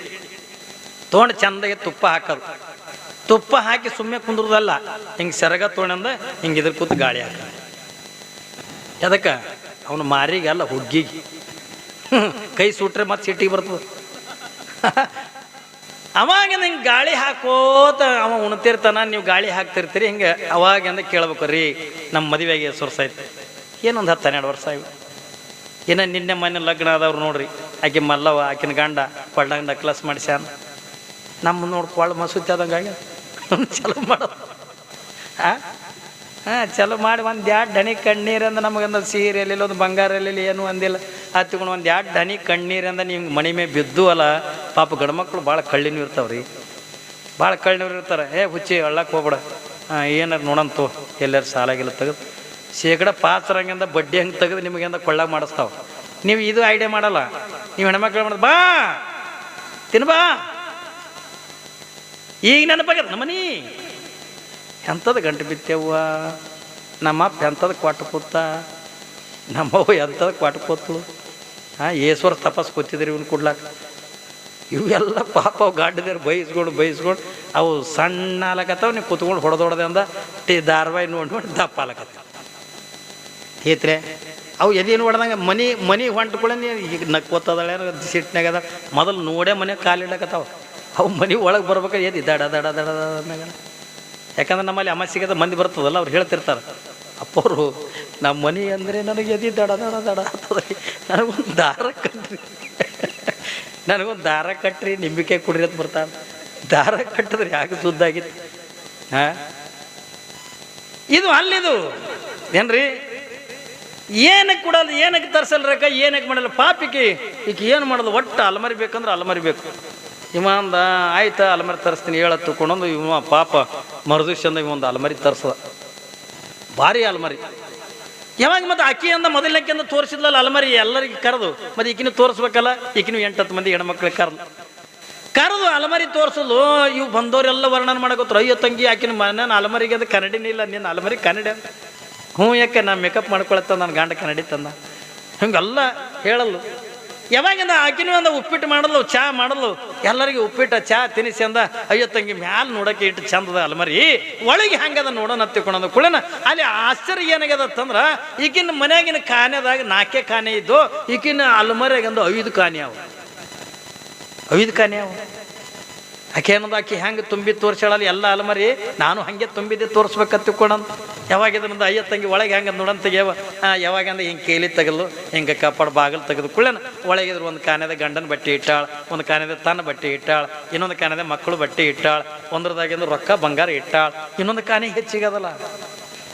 ತೊಗೊಂಡು ಚಂದಾಗಿ ತುಪ್ಪ ಹಾಕೋದು. ತುಪ್ಪ ಹಾಕಿ ಸುಮ್ಮನೆ ಕುಂದ್ರದಲ್ಲ, ಹಿಂಗೆ ಸೆರಗ ತೊಗೊಂಡ ಹಿಂಗೆ ಇದ್ರ ಕೂತು ಗಾಳಿ ಹಾಕ. ಅದಕ್ಕೆ ಅವನು ಮಾರಿಗಲ್ಲ ಹುಗ್ಗಿಗೆ ಕೈ ಸುಟ್ರೆ ಮತ್ತೆ ಸಿಟ್ಟಿಗೆ ಬರ್ತದೆ. ಅವಾಗಿಂದ ಹಿಂಗೆ ಗಾಳಿ ಹಾಕೋತ ಅವ ಉಣ್ತಿರ್ತಾನ, ನೀವು ಗಾಳಿ ಹಾಕ್ತಿರ್ತೀರಿ. ಹಿಂಗೆ ಅವಾಗಿಂದ ಕೇಳ್ಬೇಕು, ರೀ ನಮ್ಮ ಮದುವೆಗೆ ಎಷ್ಟು ವರ್ಷ ಆಯ್ತು? ಏನೊಂದು 10-12 ವರ್ಷ ಆಯ್ತು. ಏನೋ ನಿನ್ನೆ ಮನೆ ಲಗ್ನ ಆದವ್ರು ನೋಡ್ರಿ, ಆಕೆ ಮಲ್ಲವ, ಆಕಿನ ಗಂಡ ಕೊಳ್ಳಾಗ ನಕ್ಲಸ್ ಮಾಡಿಸ್ಯಾನ. ನಮ್ಮ ನೋಡಿ ಕೊಳ್ಳ ಮಸೂತಿ ಆದಂಗೆ ಆಗ್ಯ. ಚಲೋ ಮಾಡೋದು ಚಲೋ ಮಾಡಿ ಒಂದು 2 ಹನಿ ಕಣ್ಣೀರಿಂದ ನಮಗಂದ ಸೀರೆಯಲ್ಲಿ ಒಂದು ಬಂಗಾರಲ್ಲಿ ಏನು ಅಂದಿಲ್ಲ, ಹತ್ಕೊಂಡು ಒಂದು 2 ಹನಿ ಕಣ್ಣೀರಿಂದ ನೀವು ಮನೆ ಮೇಲೆ ಬಿದ್ದು ಅಲ್ಲ. ಪಾಪ ಗಂಡ್ಮಕ್ಳು ಭಾಳ ಕಳ್ಳಿನೂ ಇರ್ತಾವ್ರಿ, ಭಾಳ ಕಳ್ಳಿನವ್ರು ಇರ್ತಾರೆ. ಹುಚ್ಚಿ ಹಳ್ಳಕ್ಕೆ ಹೋಗ್ಬೇಡ, ಏನಾರು ನೋಡಂತು ಎಲ್ಲರೂ ಸಾಲಾಗಿಲ್ಲ ತೆಗೆದು ಶೇಕಡ ಪಾಸರಂಗಿಂದ ಬಡ್ಡಿ ಹಂಗೆ ತೆಗೆದು ನಿಮಗಿಂದ ಕೊಳ್ಳಾಗ ಮಾಡಿಸ್ತಾವೆ. ನೀವು ಇದು ಐಡಿಯಾ ಮಾಡಲ್ಲ. ನೀವು ಹೆಣ್ಮಕ್ಳು ಮಾಡೋದು, ಬಾ ತಿನ್ ಬಾ, ಈಗ ನೆನಪಾಗ್ಯದ ನಮ್ಮನಿ ಎಂಥದ್ದು ಗಂಟು ಬಿತ್ತೇವ್ವ, ನಮ್ಮಪ್ಪ ಎಂಥದ್ದು ಕ್ವಾಟ ಕೂತ, ನಮ್ಮವ್ವ ಎಂಥದ್ದು ಕ್ವಾಟ ಕೂತಳು. ಏಶ್ವರ ತಪಸ್ ಕೂತಿದ್ರಿ ಇವ್ನು ಕೊಡ್ಲಾಕ. ಇವೆಲ್ಲ ಪಾಪ ಅವು ಗಾಡಿದೇರು ಬೈಸ್ಕೊಂಡು ಅವು ಸಣ್ಣ ಆಲಕತ್ತಾವ. ನೀವು ಕೂತ್ಕೊಂಡು ಹೊಡೆದೊಡ್ದೆ ಅಂದ ಧಾರಾವಾಹಿ ನೋಡಿ ದಪ್ಪ ಆಲಕತ್ತಾವ. ಏತ್ರೆ ಅವು ಎದೇನು ಹೊಡೆದಂಗೆ ಮನೆ ಹೊಂಟ್ಕೊಳ್ಳೆ ಈಗ ನಕ್ಕೋತದಳೆ ಸಿಟ್ಟಿನಾಗದ. ಮೊದಲು ನೋಡೇ ಮನೆ ಕಾಲಿಡ್ಲಕತ್ತಾವ. ಅವು ಮನೆ ಒಳಗೆ ಬರ್ಬೇಕಾದ್ರೆ ಎದ್ದು ದಡ ದಡ ದಡ ದಡ. ಯಾಕಂದ್ರೆ ನಮ್ಮಲ್ಲಿ ಅಮಾಸಿಗೆ ಮಂದಿ ಬರ್ತದಲ್ಲ, ಅವ್ರು ಹೇಳ್ತಿರ್ತಾರೆ, ಅಪ್ಪವರು ನಮ್ಮ ಮನೆ ಅಂದರೆ ನನಗೆ ಎದ್ದು ದಡ ದಡ ದಡ ಆಗ್ತದ್ರಿ, ನನಗೊಂದು ದಾರ ಕಟ್ಟ್ರಿ ನಿಂಬಿಕೆ ಕುಡ್ರಿ ಅಂತ ಬರ್ತಾರೆ. ದಾರ ಕಟ್ಟಿದ್ರಿ ಯಾಕೆ ಸುದ್ದಾಗಿತ್ತು. ಇದು ಅಲ್ಲಿದು ಏನ್ರಿ, ಏನಕ್ಕೆ ಕೊಡಲ್ಲ, ಏನಕ್ಕೆ ತರ್ಸಲ್ರಕ್ಕ, ಏನಕ್ಕೆ ಮಾಡಲ್ಲ. ಪಾಪಿಕೆ ಈಗ ಏನು ಮಾಡೋದು, ಒಟ್ಟು ಅಲಮಾರಿ ಬೇಕಂದ್ರೆ ಅಲಮಾರಿ ಬೇಕು. ಇವಂದ ಆಯ್ತಾ ಅಲಮಾರಿ ತರಿಸ್ತೀನಿ ಹೇಳತ್ತು ತಗೊಂಡು ಇವ ಪಾಪ ಮರುದಿವ್ಸಂದ ಇವೊಂದು ಅಲಮಾರಿ ತರಿಸದ, ಭಾರಿ ಅಲಮಾರಿ. ಯಾವಾಗ ಮತ್ತೆ ಆಕಿಯಿಂದ ಮೊದಲನೇಕಿಂದ ತೋರಿಸಿದ್ಲಲ್ಲ ಅಲಮಾರಿ, ಎಲ್ಲರಿಗೆ ಕರೆದು ಮತ್ತೆ ಈಕಿನೂ ತೋರಿಸ್ಬೇಕಲ್ಲ. ಈಕಿನೂ 8-10 ಮಂದಿ ಹೆಣ್ಮಕ್ಳಿಗೆ ಕರೆದು ಅಲಮಾರಿ ತೋರಿಸಲು ಇವು ಬಂದವರೆಲ್ಲ ವರ್ಣನೆ ಮಾಡಕೋತ್ರ. ಅಯ್ಯೋ ತಂಗಿ ಆಕಿನ ನನ್ನ ಅಲಮಾರಿಗೆ ಅದು ಕನ್ನಡಿನೇ ಇಲ್ಲ, ನಿನ್ನ ಅಲಮಾರಿ ಕನ್ನಡಿ. ಯಾಕೆ ನಾನು ಮೇಕಪ್ ಮಾಡ್ಕೊಳತ್ತ ನನ್ನ ಗಂಡ ಕನ್ನಡಿ ತಂದ, ಹಿಂಗೆಲ್ಲ ಹೇಳಲ್ಲು. ಯಾವಾಗಿಂದ ಆಕಿನೂ ಅಂದ ಉಪ್ಪಿಟ್ಟು ಮಾಡಲು, ಚಹಾ ಮಾಡಲು, ಎಲ್ಲರಿಗೆ ಉಪ್ಪಿಟ್ಟು ಚಹಾ ತಿನಿಸಿ ಅಂದ. ಅಯ್ಯೋ ತಂಗಿ ಮ್ಯಾಲ ನೋಡಕ್ಕೆ ಇಟ್ಟು ಚಂದದ ಅಲಮಾರಿ, ಒಳಗೆ ಹಂಗದ ನೋಡೋಣ ತಿಳ್ಕೊಳೋದು ಕುಳನ. ಅಲ್ಲಿ ಆಶ್ಚರ್ಯ ಏನಾಗ್ಯದಂದ್ರೆ, ಈಗಿನ ಮನ್ಯಾಗಿನ ಖಾನೆದಾಗ 4 ಖಾನೆ ಇದ್ದು, ಈಗಿನ ಅಲಮಾರಿಯಾಗಂದು 5 ಖಾನೆ ಅವು, 5 ಖಾನೆ ಅವು. ಆಕೆ ಏನಂದ, ಆಕೆ ಹೆಂಗೆ ತುಂಬಿ ತೋರಿಸಳಲ್ಲ ಎಲ್ಲ ಅಲಮಾರಿ, ನಾನು ಹಾಗೆ ತುಂಬಿದ್ದೆ ತೋರಿಸ್ಬೇಕಂತ ತಿಳ್ಕೊಳಂತ. ಯಾವಾಗಿದ್ರಂದ ಅಯ್ಯ ತಂಗಿ ಒಳಗೆ ಹೆಂಗೆ ನೋಡಂತ ತೆಗ್ಯವ. ಯಾವಾಗಂದ್ರೆ ಹಿಂಗೆ ಕೇಲಿ ತೆಗಲು, ಹಿಂಗೆ ಕಪಾಡು ಬಾಗಿಲು ತೆಗೆದು ಕುಳ್ಳೇನ ಒಳಗಿದ್ರು ಒಂದು ಕಾನೆದ ಗಂಡನ ಬಟ್ಟೆ ಇಟ್ಟಾಳ, ಒಂದು ಕಾನೆದ ತನ್ನ ಬಟ್ಟೆ ಇಟ್ಟಾಳ, ಇನ್ನೊಂದು ಕಾನೆದ ಮಕ್ಕಳು ಬಟ್ಟೆ ಇಟ್ಟಾಳ, ಒಂದ್ರದಾಗಿಂದು ರೊಕ್ಕ ಬಂಗಾರ ಇಟ್ಟಾಳ, ಇನ್ನೊಂದು ಕಾನೆ ಹೆಚ್ಚಿಗದಲ್ಲ.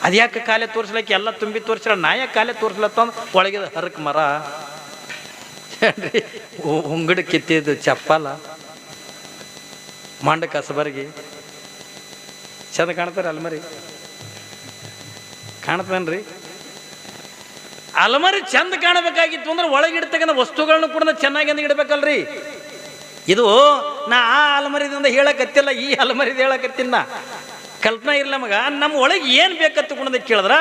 ಅದ್ಯಾಕೆ ಕಾಲೇ ತೋರಿಸ್ಲಿಕ್ಕೆ ಎಲ್ಲ ತುಂಬಿ ತೋರಿಸಳ, ನಾಯ ಕಾಲೇ ತೋರಿಸ್ಲತ್ತಂದು ಒಳಗಿದ ಹರಕ್ ಮರ ಉಂಗಡ ಕಿತ್ತಿದ್ದು ಚಪ್ಪಲ, ಮಂಡ ಕಸಬರ್ಗಿ ಚಂದ ಕಾಣ್ತಾರೆ ಅಲ್ಮರಿ. ಕಾಣ್ತೇನ್ರಿ ಅಲಮಾರಿ ಚಂದ ಕಾಣಬೇಕಾಗಿತ್ತು ಅಂದ್ರೆ ಒಳಗಿಡ್ತಕ್ಕಂಥ ವಸ್ತುಗಳನ್ನು ಕೂಡ ಚೆನ್ನಾಗಿ ಅಂದ ಇಡ್ಬೇಕಲ್ರಿ. ಇದು ನಾ ಆ ಅಲಮಾರಿದಿಂದ ಹೇಳಕತ್ತಿಲ್ಲ, ಈ ಅಲಮಾರಿದ ಹೇಳಕತ್ತಿನ. ಕಲ್ಪನಾ ಇರಲಿ ನಮಗ, ನಮ್ಮ ಒಳಗೆ ಏನು ಬೇಕತ್ತು ಕುಣದ ಕೇಳಿದ್ರ,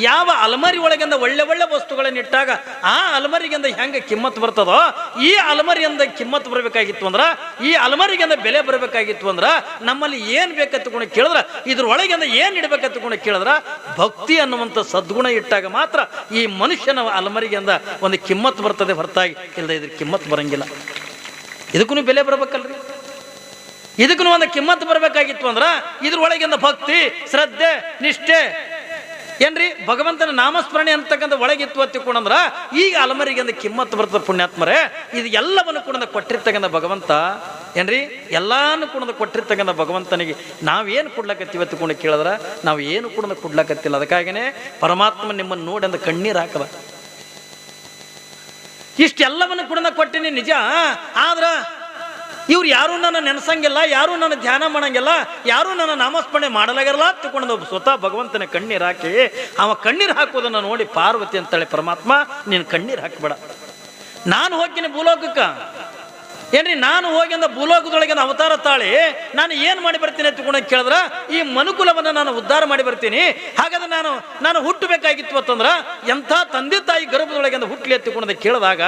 ಯಾವ ಅಲಮಾರಿ ಒಳಗಿಂದ ಒಳ್ಳೆ ಒಳ್ಳೆ ವಸ್ತುಗಳನ್ನ ಇಟ್ಟಾಗ ಆ ಅಲಮಾರಿಗಿಂದ ಹೆಂಗೆ ಕಿಮ್ಮತ್ತು ಬರ್ತದೋ, ಈ ಅಲಮಾರಿಯಿಂದ ಕಿಮ್ಮತ್ತು ಬರಬೇಕಾಗಿತ್ತು ಅಂದ್ರೆ, ಈ ಅಲಮಾರಿಗಿಂದ ಬೆಲೆ ಬರಬೇಕಾಗಿತ್ತು ಅಂದ್ರೆ ನಮ್ಮಲ್ಲಿ ಏನು ಬೇಕತ್ತುಕೊಂಡು ಕೇಳಿದ್ರ, ಇದ್ರೊಳಗಿಂದ ಏನು ಇಡಬೇಕತ್ತುಕೊಂಡು ಕೇಳಿದ್ರ ಭಕ್ತಿ ಅನ್ನುವಂಥ ಸದ್ಗುಣ ಇಟ್ಟಾಗ ಮಾತ್ರ ಈ ಮನುಷ್ಯನ ಅಲಮಾರಿಗಿಂದ ಒಂದು ಕಿಮ್ಮತ್ತು ಬರ್ತದೆ ಹೊರತಾಗಿ ಇಲ್ಲದೆ ಇದ್ರ ಕಿಮ್ಮತ್ತು ಬರಂಗಿಲ್ಲ. ಇದಕ್ಕೂ ಬೆಲೆ ಬರಬೇಕಲ್ರಿ, ಇದಕ್ಕೂ ಒಂದು ಕಿಮ್ಮತ್ತು ಬರಬೇಕಾಗಿತ್ತು ಅಂದ್ರೆ ಇದ್ರೊಳಗಿಂದ ಭಕ್ತಿ, ಶ್ರದ್ಧೆ, ನಿಷ್ಠೆ ಏನ್ರಿ, ಭಗವಂತನ ನಾಮಸ್ಮರಣೆ ಅಂತಕ್ಕಂಥ ಒಳಗಿತ್ತು ಹತ್ತಿಕೊಂಡ್ರ ಈಗ ಅಲಮರಿಗಿಂದ ಕಿಮ್ಮತ್ತು ಬರ್ತದೆ. ಪುಣ್ಯಾತ್ಮರೇ, ಇದು ಎಲ್ಲವನ್ನು ಕೂಡ ಕೊಟ್ಟಿರ್ತಕ್ಕಂಥ ಭಗವಂತ ಏನ್ರಿ, ಎಲ್ಲಾನು ಕೂಡ ಕೊಟ್ಟಿರ್ತಕ್ಕಂಥ ಭಗವಂತನಿಗೆ ನಾವೇನು ಕೊಡ್ಲಕತ್ತೀವಿ ಹತ್ತಿಕೊಂಡು ಕೇಳಿದ್ರ ನಾವು ಏನು ಕೂಡ ಕೊಡ್ಲಕತ್ತಿಲ್ಲ. ಅದಕ್ಕಾಗಿನೇ ಪರಮಾತ್ಮ ನಿಮ್ಮನ್ನು ನೋಡಿ ಅಂದ ಕಣ್ಣೀರು ಹಾಕದ. ಇಷ್ಟೆಲ್ಲವನ್ನು ಕೂಡ ಕೊಟ್ಟಿನಿ ನಿಜ, ಆದ್ರ ಇವ್ರು ಯಾರು ನನ್ನ ನೆನೆಸಂಗಿಲ್ಲ, ಯಾರು ನನ್ನ ಧ್ಯಾನ ಮಾಡಂಗಿಲ್ಲ, ಯಾರು ನನ್ನ ನಾಮಸ್ಮರಣೆ ಮಾಡಲಾಗಿರಲ್ಲ ತಿಳ್ಕೊಂಡು ಸ್ವತಃ ಭಗವಂತನ ಕಣ್ಣೀರು ಹಾಕಿ, ಅವ ಕಣ್ಣೀರು ಹಾಕೋದನ್ನು ನೋಡಿ ಪಾರ್ವತಿ ಅಂತಾಳೆ, ಪರಮಾತ್ಮ ನೀನು ಕಣ್ಣೀರು ಹಾಕಬೇಡ, ನಾನು ಹೋಗ್ತೀನಿ ಭೂಲೋಕಕ್ಕೆ, ಏನ್ರಿ ನಾನು ಹೋಗಿ ಅಂದ ಭೂಲೋಕದೊಳಗೆ ಅವತಾರ ತಾಳಿ ನಾನು ಏನು ಮಾಡಿ ಬರ್ತೀನಿ ಅಂತ ಕೇಳಿದ್ರ ಈ ಮನುಕುಲವನ್ನು ನಾನು ಉದ್ಧಾರ ಮಾಡಿ ಬರ್ತೀನಿ. ಹಾಗಾದ್ರೆ ನಾನು ಹುಟ್ಟಬೇಕಾಗಿತ್ತು ಅಂತಂದ್ರ ಎಂಥ ತಂದೆ ತಾಯಿ ಗರ್ಭದೊಳಗೆ ಹುಟ್ಟಲಿ ಎತ್ತಿಕೊಂಡ ಕೇಳಿದಾಗ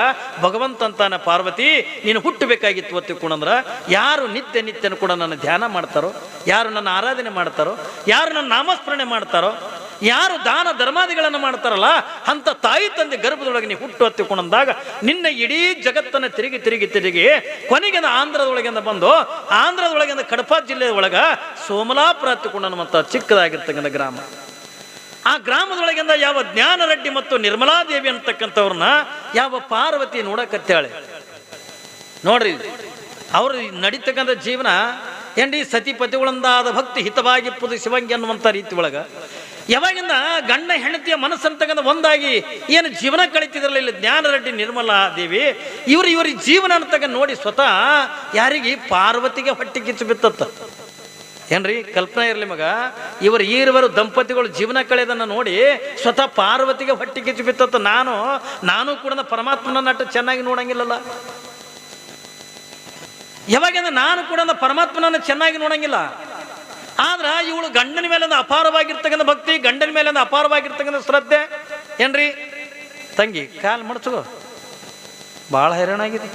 ಭಗವಂತ ಅಂತಾನೆ, ಪಾರ್ವತಿ ನೀನು ಹುಟ್ಟಬೇಕಾಗಿತ್ತು ಎತ್ತಿಕೊಂಡಂದ್ರ ಯಾರು ನಿತ್ಯ ಕೂಡ ನನ್ನ ಧ್ಯಾನ ಮಾಡ್ತಾರೋ, ಯಾರು ನನ್ನ ಆರಾಧನೆ ಮಾಡ್ತಾರೋ, ಯಾರು ನನ್ನ ನಾಮಸ್ಮರಣೆ ಮಾಡ್ತಾರೋ, ಯಾರು ದಾನ ಧರ್ಮಾದಿಗಳನ್ನು ಮಾಡ್ತಾರಲ್ಲ ಅಂತ ತಾಯಿ ತಂದೆ ಗರ್ಭದೊಳಗೆ ನೀವು ಹುಟ್ಟು ಹತ್ತಿಕೊಂಡಂದಾಗ ನಿನ್ನ ಇಡೀ ಜಗತ್ತನ್ನು ತಿರುಗಿ ಕೊನೆಗೆ ಆಂಧ್ರದೊಳಗಿಂದ ಬಂದು ಆಂಧ್ರದೊಳಗಿಂದ ಕಡಪ ಜಿಲ್ಲೆಯ ಒಳಗ ಸೋಮಲಾಪುರ ಹತ್ತಿಕೊಂಡಂತ ಚಿಕ್ಕದಾಗಿರ್ತಕ್ಕಂಥ ಗ್ರಾಮ. ಆ ಗ್ರಾಮದೊಳಗಿಂದ ಯಾವ ಜ್ಞಾನರೆಡ್ಡಿ ಮತ್ತು ನಿರ್ಮಲಾದೇವಿ ಅಂತಕ್ಕಂಥವ್ರನ್ನ ಯಾವ ಪಾರ್ವತಿ ನೋಡಕತ್ತಾಳೆ. ನೋಡ್ರಿ ಅವರು ನಡೀತಕ್ಕಂಥ ಜೀವನ ಏನ್ರಿ ಸತಿಪತಿಗಳೊಂದಾದ ಭಕ್ತಿ ಹಿತವಾಗಿಪ್ಪುದು ಶಿವಂಗಿ ಅನ್ನುವಂಥ ರೀತಿ ಒಳಗ ಯಾವಾಗಿಂದ ಗಂಡ ಹೆಂಡತಿಯ ಮನಸ್ಸಂತಕ್ಕಂಥ ಒಂದಾಗಿ ಏನು ಜೀವನ ಕಳೀತಿದ್ರಲ್ಲ ಇಲ್ಲಿ ಜ್ಞಾನರೆಡ್ಡಿ ನಿರ್ಮಲಾ ದೇವಿ ಇವ್ರ ಜೀವನ ಅಂತಕ್ಕ ನೋಡಿ ಸ್ವತಃ ಯಾರಿಗೆ ಪಾರ್ವತಿಗೆ ಹೊಟ್ಟೆ ಕಿಚ್ಚು ಬಿತ್ತತ್ತ. ಏನ್ರಿ ಕಲ್ಪನೆ ಇರಲಿ ಮಗ, ಈರುವರು ದಂಪತಿಗಳು ಜೀವನ ಕಳೆದನ್ನ ನೋಡಿ ಸ್ವತಃ ಪಾರ್ವತಿಗೆ ಹೊಟ್ಟೆ ಕಿಚ್ಚು ಬಿತ್ತತ್ತ. ನಾನು ಕೂಡ ಪರಮಾತ್ಮನ ಅಷ್ಟು ಚೆನ್ನಾಗಿ ನೋಡಂಗಿಲ್ಲಲ್ಲ. ಯಾವಾಗಿಂದ ನಾನು ಕೂಡ ಪರಮಾತ್ಮನನ್ನು ಚೆನ್ನಾಗಿ ನೋಡಂಗಿಲ್ಲ. ಆದ್ರ ಇವಳು ಗಂಡನ ಮೇಲೆ ಅಪಾರವಾಗಿರ್ತಕ್ಕಂಥ ಭಕ್ತಿ, ಗಂಡನ ಮೇಲೆ ಅಪಾರವಾಗಿರ್ತಕ್ಕಂಥ ಶ್ರದ್ಧೆ. ಏನ್ರಿ ತಂಗಿ ಕಾಲ್ ಮಡ್ಚು, ಭಾಳ ಹೈರಾಣಾಗಿದೆ.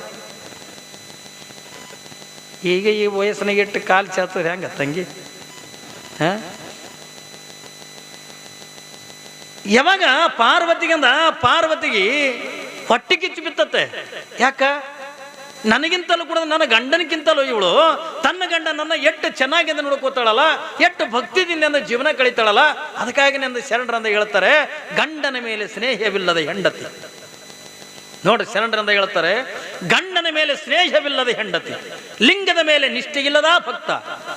ಈಗ ಈ ವಯಸ್ಸಿನಾಗ ಇಟ್ಟು ಕಾಲು ಚಾಚದ್ರೆ ಹೆಂಗ ತಂಗಿ? ಯಾವಾಗ ಪಾರ್ವತಿಗೆ ಹೊಟ್ಟೆ ಕಿಚ್ಚು ಬಿತ್ತತ್ತೆ. ಯಾಕ? ನನಗಿಂತಲೂ ಕೂಡ ನನ್ನ ಗಂಡನಕ್ಕಿಂತಲೂ ಇವಳು ತನ್ನ ಗಂಡನನ್ನ ಎಷ್ಟು ಚೆನ್ನಾಗಿ ನೋಡ್ಕೋತಾಳಲ್ಲ, ಎಷ್ಟು ಭಕ್ತಿದಿಂದ ಜೀವನ ಕಳೀತಾಳಲ್ಲ. ಅದಕ್ಕಾಗಿ ನನ್ನ ಶರಣರಂದ ಹೇಳ್ತಾರೆ, ಗಂಡನ ಮೇಲೆ ಸ್ನೇಹವಿಲ್ಲದ ಹೆಂಡತಿ. ನೋಡ್ರಿ ಶರಣರಂದ ಹೇಳ್ತಾರೆ, ಗಂಡನ ಮೇಲೆ ಸ್ನೇಹವಿಲ್ಲದ ಹೆಂಡತಿ, ಲಿಂಗದ ಮೇಲೆ ನಿಷ್ಠೆಯಿಲ್ಲದ ಭಕ್ತ.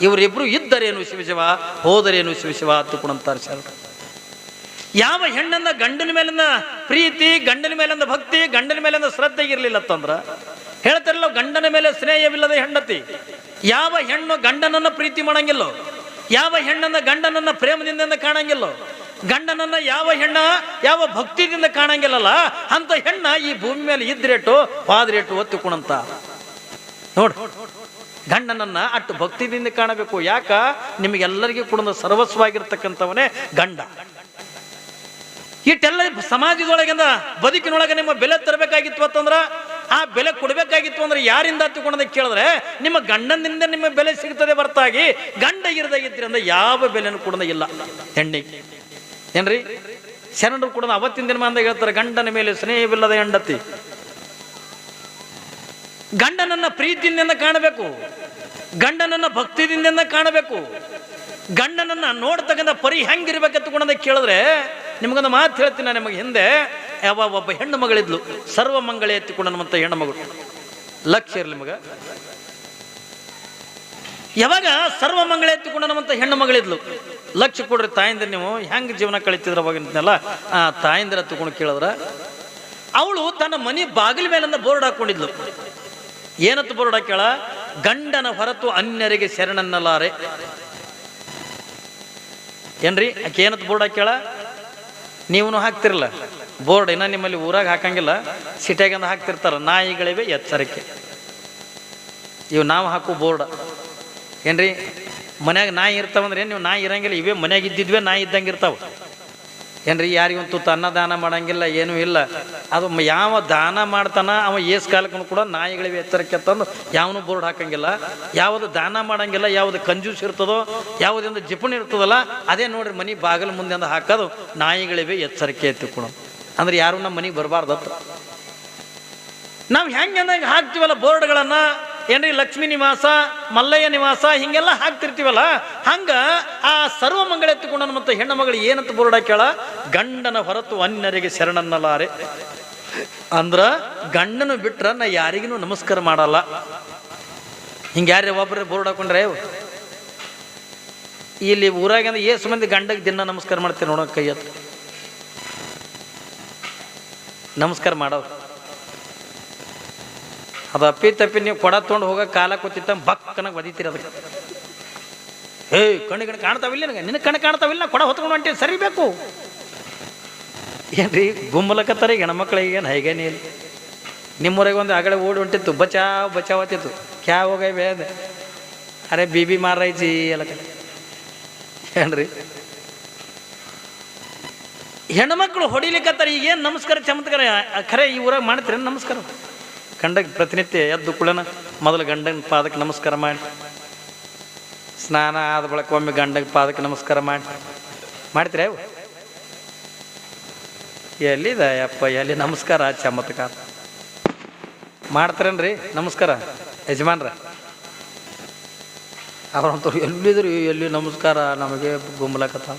ಇವರಿಬ್ರು ಇದ್ದರೇನು ಶಿವಶಿವ, ಹೋದರೇನು ಶಿವಶಿವ ಹತ್ತುಕೊಂಡಂತಾರೆ ಶರಣರು. ಯಾವ ಹೆಣ್ಣನ್ನ ಗಂಡನ ಮೇಲಿನ ಪ್ರೀತಿ, ಗಂಡನ ಮೇಲಿಂದ ಭಕ್ತಿ, ಗಂಡನ ಮೇಲಿಂದ ಶ್ರದ್ಧೆ ಇರಲಿಲ್ಲ ಅಂತಂದ್ರ ಹೇಳ್ತಾರಲ್ಲ, ಗಂಡನ ಮೇಲೆ ಸ್ನೇಹವಿಲ್ಲದ ಹೆಂಡತಿ. ಯಾವ ಹೆಣ್ಣು ಗಂಡನನ್ನ ಪ್ರೀತಿ ಮಾಡಂಗಿಲ್ಲೋ, ಯಾವ ಹೆಣ್ಣನ್ನ ಗಂಡನನ್ನ ಪ್ರೇಮದಿಂದ ಕಾಣಂಗಿಲ್ಲೋ, ಗಂಡನನ್ನ ಯಾವ ಭಕ್ತಿದಿಂದ ಕಾಣಂಗಿಲ್ಲಲ್ಲ ಅಂತ ಹೆಣ್ಣ ಈ ಭೂಮಿ ಮೇಲೆ ಇದ್ರೇಟು ಪಾದ್ರೇಟು ಒತ್ತಿಕೊಂಡಂತ. ನೋಡ್, ಗಂಡನನ್ನ ಅಟ್ಟು ಭಕ್ತಿದಿಂದ ಕಾಣಬೇಕು. ಯಾಕ? ನಿಮಗೆಲ್ಲರಿಗೂ ಕೂಡ ಸರ್ವಸ್ವಾಗಿರ್ತಕ್ಕಂಥವನೇ ಗಂಡ. ಇಟ್ಟೆಲ್ಲ ಸಮಾಜದೊಳಗಿಂದ ಬದುಕಿನೊಳಗೆ ನಿಮ್ಮ ಬೆಲೆ ತರಬೇಕಾಗಿತ್ತು ಅಂತಂದ್ರ, ಆ ಬೆಲೆ ಕೊಡಬೇಕಾಗಿತ್ತು ಅಂದ್ರೆ ಯಾರಿಂದ ಹತ್ತಿಕೊಂಡ ಕೇಳಿದ್ರೆ ನಿಮ್ಮ ಗಂಡನಿಂದ ನಿಮ್ಮ ಬೆಲೆ ಸಿಗ್ತದೆ ಹೊರತಾಗಿ ಗಂಡ ಇರದಾಗಿದ್ರಿ ಅಂದ್ರೆ ಯಾವ ಬೆಲೆನೂ ಕೂಡ ಇಲ್ಲ ಹೆಣ್ಣಿಗೆ. ಏನ್ರಿ ಶರಣರು ಕೂಡ ಅವತ್ತಿನ ದಿನ ಅಂದ ಹೇಳ್ತಾರೆ, ಗಂಡನ ಮೇಲೆ ಸ್ನೇಹವಿಲ್ಲದ ಹೆಂಡತಿ. ಗಂಡನನ್ನ ಪ್ರೀತಿಯಿಂದ ಕಾಣಬೇಕು, ಗಂಡನನ್ನ ಭಕ್ತಿದಿಂದ ಕಾಣಬೇಕು. ಗಂಡನನ್ನ ನೋಡ್ತಕ್ಕಂಥ ಪರಿ ಹೆಂಗಿರ್ಬೇಕಂತ ಕೇಳಿದ್ರೆ ನಿಮಗೊಂದು ಮಾತು ಹೇಳ್ತೀನಿ ನಾನು. ನಿಮಗೆ ಹಿಂದೆ ಯಾವ ಒಬ್ಬ ಹೆಣ್ಣು ಮಗಳಿದ್ಲು, ಸರ್ವ ಮಂಗಳೆ ಎತ್ತಿಕೊಂಡಂತ ಹೆಣ್ಣು ಮಗಳು. ಲಕ್ಷ್ಯ ಇರಲಿ ಮಗ, ಯಾವಾಗ ಸರ್ವ ಮಂಗಳೆ ಎತ್ತಿಕೊಂಡಂತ ಹೆಣ್ಣು ಮಗಳಿದ್ಲು. ಲಕ್ಷ್ಯ ಕೊಡ್ರಿ ತಾಯಿಂದ್ರ, ನೀವು ಹೆಂಗ್ ಜೀವನ ಕಳೀತಿದ್ರ ಅವಾಗಿನೆಲ್ಲ ಆ ತಾಯಿಂದ್ರ ಎತ್ತಿಕೊಂಡು ಕೇಳಿದ್ರ, ಅವಳು ತನ್ನ ಮನೆ ಬಾಗಿಲ ಮೇಲಿಂದ ಬೋರ್ಡ್ ಹಾಕೊಂಡಿದ್ಲು. ಏನತ್ತು ಬೋರ್ಡ್ ಹಾಕ್ಯಾಳ? ಗಂಡನ ಹೊರತು ಅನ್ಯರಿಗೆ ಶರಣನ್ನಲಾರೆ. ಏನ್ರಿ ಆಕೆ ಏನತ್ತು ಬೋರ್ಡ್ ಹಾಕ್ಯಾಳ? ನೀವು ಹಾಕ್ತಿರಲ್ಲ ಬೋರ್ಡ್, ಇನ್ನ ನಿಮ್ಮಲ್ಲಿ ಊರಾಗ ಹಾಕಂಗಿಲ್ಲ, ಸಿಟಿಯಾಗಂದ ಹಾಕ್ತಿರ್ತಾರ, ನಾಯಿಗಳಿವೆ ಎಚ್ಚರಿಕೆ. ಇವು ನಾವು ಹಾಕೋ ಬೋರ್ಡ್. ಏನ್ರಿ ಮನ್ಯಾಗ ನಾಯಿ ಇರ್ತಾವಂದ್ರೆ ನೀವು ನಾಯಿ ಇರಂಗಿಲ್ಲ, ಇವೇ ಮನ್ಯಾಗ ಇದ್ದಿದ್ವೇ ನಾಯಿ ಇದ್ದಂಗೆ ಇರ್ತಾವ. ಏನ್ರಿ ಯಾರಿಗಂತೂ ಅನ್ನ ದಾನ ಮಾಡಂಗಿಲ್ಲ, ಏನೂ ಇಲ್ಲ. ಅದು ಯಾವ ದಾನ ಮಾಡ್ತಾನ ಅವ ಏಸ್ ಕಾಲಕ್ಕೂ ಕೂಡ ನಾಯಿಗಳಿವೆ ಎಚ್ಚರಿಕೆ ಅಂತಂದು ಯಾವನು ಬೋರ್ಡ್ ಹಾಕಂಗಿಲ್ಲ. ಯಾವುದು ದಾನ ಮಾಡಂಗಿಲ್ಲ, ಯಾವುದು ಕಂಜೂಸ್ ಇರ್ತದೋ, ಯಾವುದೊಂದು ಜಿಪಣಿ ಇರ್ತದಲ್ಲ, ಅದೇ ನೋಡ್ರಿ ಮನೆ ಬಾಗಿಲು ಮುಂದೆ ಅಂದ ಹಾಕೋದು ನಾಯಿಗಳಿವೆ ಎಚ್ಚರಿಕೆ ಎತ್ತಿಕೊಳ್ಳೋದು. ಅಂದ್ರೆ ಯಾರು ನಮ್ಮ ಮನೆಗೆ ಬರಬಾರ್ದತ್ತ. ನಾವು ಹೆಂಗೆ ಹಾಕ್ತಿವಲ್ಲ ಬೋರ್ಡ್ಗಳನ್ನ, ಏನ್ರಿ ಲಕ್ಷ್ಮೀ ನಿವಾಸ, ಮಲ್ಲಯ್ಯ ನಿವಾಸ ಹಿಂಗೆಲ್ಲ ಹಾಕ್ತಿರ್ತೀವಲ್ಲ, ಹಂಗ ಆ ಸರ್ವ ಮಂಗಳ ಎತ್ತಿಕೊಂಡ ಮತ್ತೆ ಹೆಣ್ಣು ಮಗಳು ಏನಂತ ಬೋರ್ಡ್ ಹಾಕ್ಯಾಳ? ಗಂಡನ ಹೊರತು ಅನ್ಯರಿಗೆ ಶರಣನ್ನಲಾರೆ. ಅಂದ್ರ ಗಂಡನು ಬಿಟ್ರ ನಾ ಯಾರಿಗೂ ನಮಸ್ಕಾರ ಮಾಡಲ್ಲ. ಹಿಂಗೆ ಯಾರೇ ಒಬ್ಬರೇ ಬೋರ್ಡ್ ಹಾಕೊಂಡ್ರೆ ಇಲ್ಲಿ ಊರಾಗ ಏಸು ಮಂದಿ ಗಂಡಗೆ ದಿನ ನಮಸ್ಕಾರ ಮಾಡ್ತೀರಿ ನೋಡೋ, ಕೈ ಎತ್ತು ನಮಸ್ಕಾರ ಮಾಡೋರು. ಅದು ಅಪ್ಪಿ ತಪ್ಪಿ ನೀವು ಕೊಡ ತೊಗೊಂಡು ಹೋಗ ಕಾಲ ಕೂತಿತ್ತ ಬಕ್ಕನಾಗ ಒದಿತೀರಿ ಅದಕ್ಕೆ. ಕಣ್ಣಿಗೆ ಕಾಣ್ತಾವಿಲ್ಲ ನಿನಗೆ ಕಣ್ಣು ಕಾಣ್ತಾವಿಲ್ಲ, ಕೊಡ ಹೊತ್ಕೊಂಡು ಹೊಂಟಿ ಸರಿ ಬೇಕು. ಏನ್ರಿ ಗುಮ್ಮಲಕತ್ತಾರೆ ಹೆಣ್ಮಕ್ಳಿಗೆ ಏನು ಹೈಗೇನಿ ಇಲ್ಲ. ನಿಮ್ಮೂರಾಗ ಒಂದು ಆಗಲೇ ಓಡಿ ಹೊಂಟಿತ್ತು ಬಚಾವತ್ತಿತ್ತು ಕ್ಯಾ ಹೋಗೈ ಬೇದ ಅರೆ ಬಿ ಮಾರೈಜಿ ಎಲ್ಲ ಏನ್ರಿ ಹೆಣ್ಮಕ್ಳು ಹೊಡಿಲಿಕ್ಕತ್ತಾರ. ಈಗೇನು ನಮಸ್ಕಾರ ಚಮತ್ಕಾರ ಖರೆ ಈ ಊರಾಗ ಮಾಡ್ತೀರ ನಮಸ್ಕಾರ? ಗಂಡಗೆ ಪ್ರತಿನಿತ್ಯ ಎದ್ದು ಕುಳನ ಮೊದಲು ಗಂಡನ ಪಾದಕ್ಕೆ ನಮಸ್ಕಾರ ಮಾಡಿ, ಸ್ನಾನ ಆದ ಬಳಿಕ ಒಮ್ಮೆ ಗಂಡಗೆ ಪಾದಕ್ಕೆ ನಮಸ್ಕಾರ ಮಾಡ್ತೀರ? ಎಲ್ಲಿದ ಯಪ್ಪ ಎಲ್ಲಿ ನಮಸ್ಕಾರ ಚಮತ್ಕಾರ ಮಾಡ್ತಾರೇನ್ರಿ ನಮಸ್ಕಾರ ಯಜಮಾನ್ರ? ಅವ್ರಂತವ್ರು ಎಲ್ಲಿದ್ರು ಎಲ್ಲಿ ನಮಸ್ಕಾರ ನಮಗೆ ಗುಂಬಲಕತ್ತ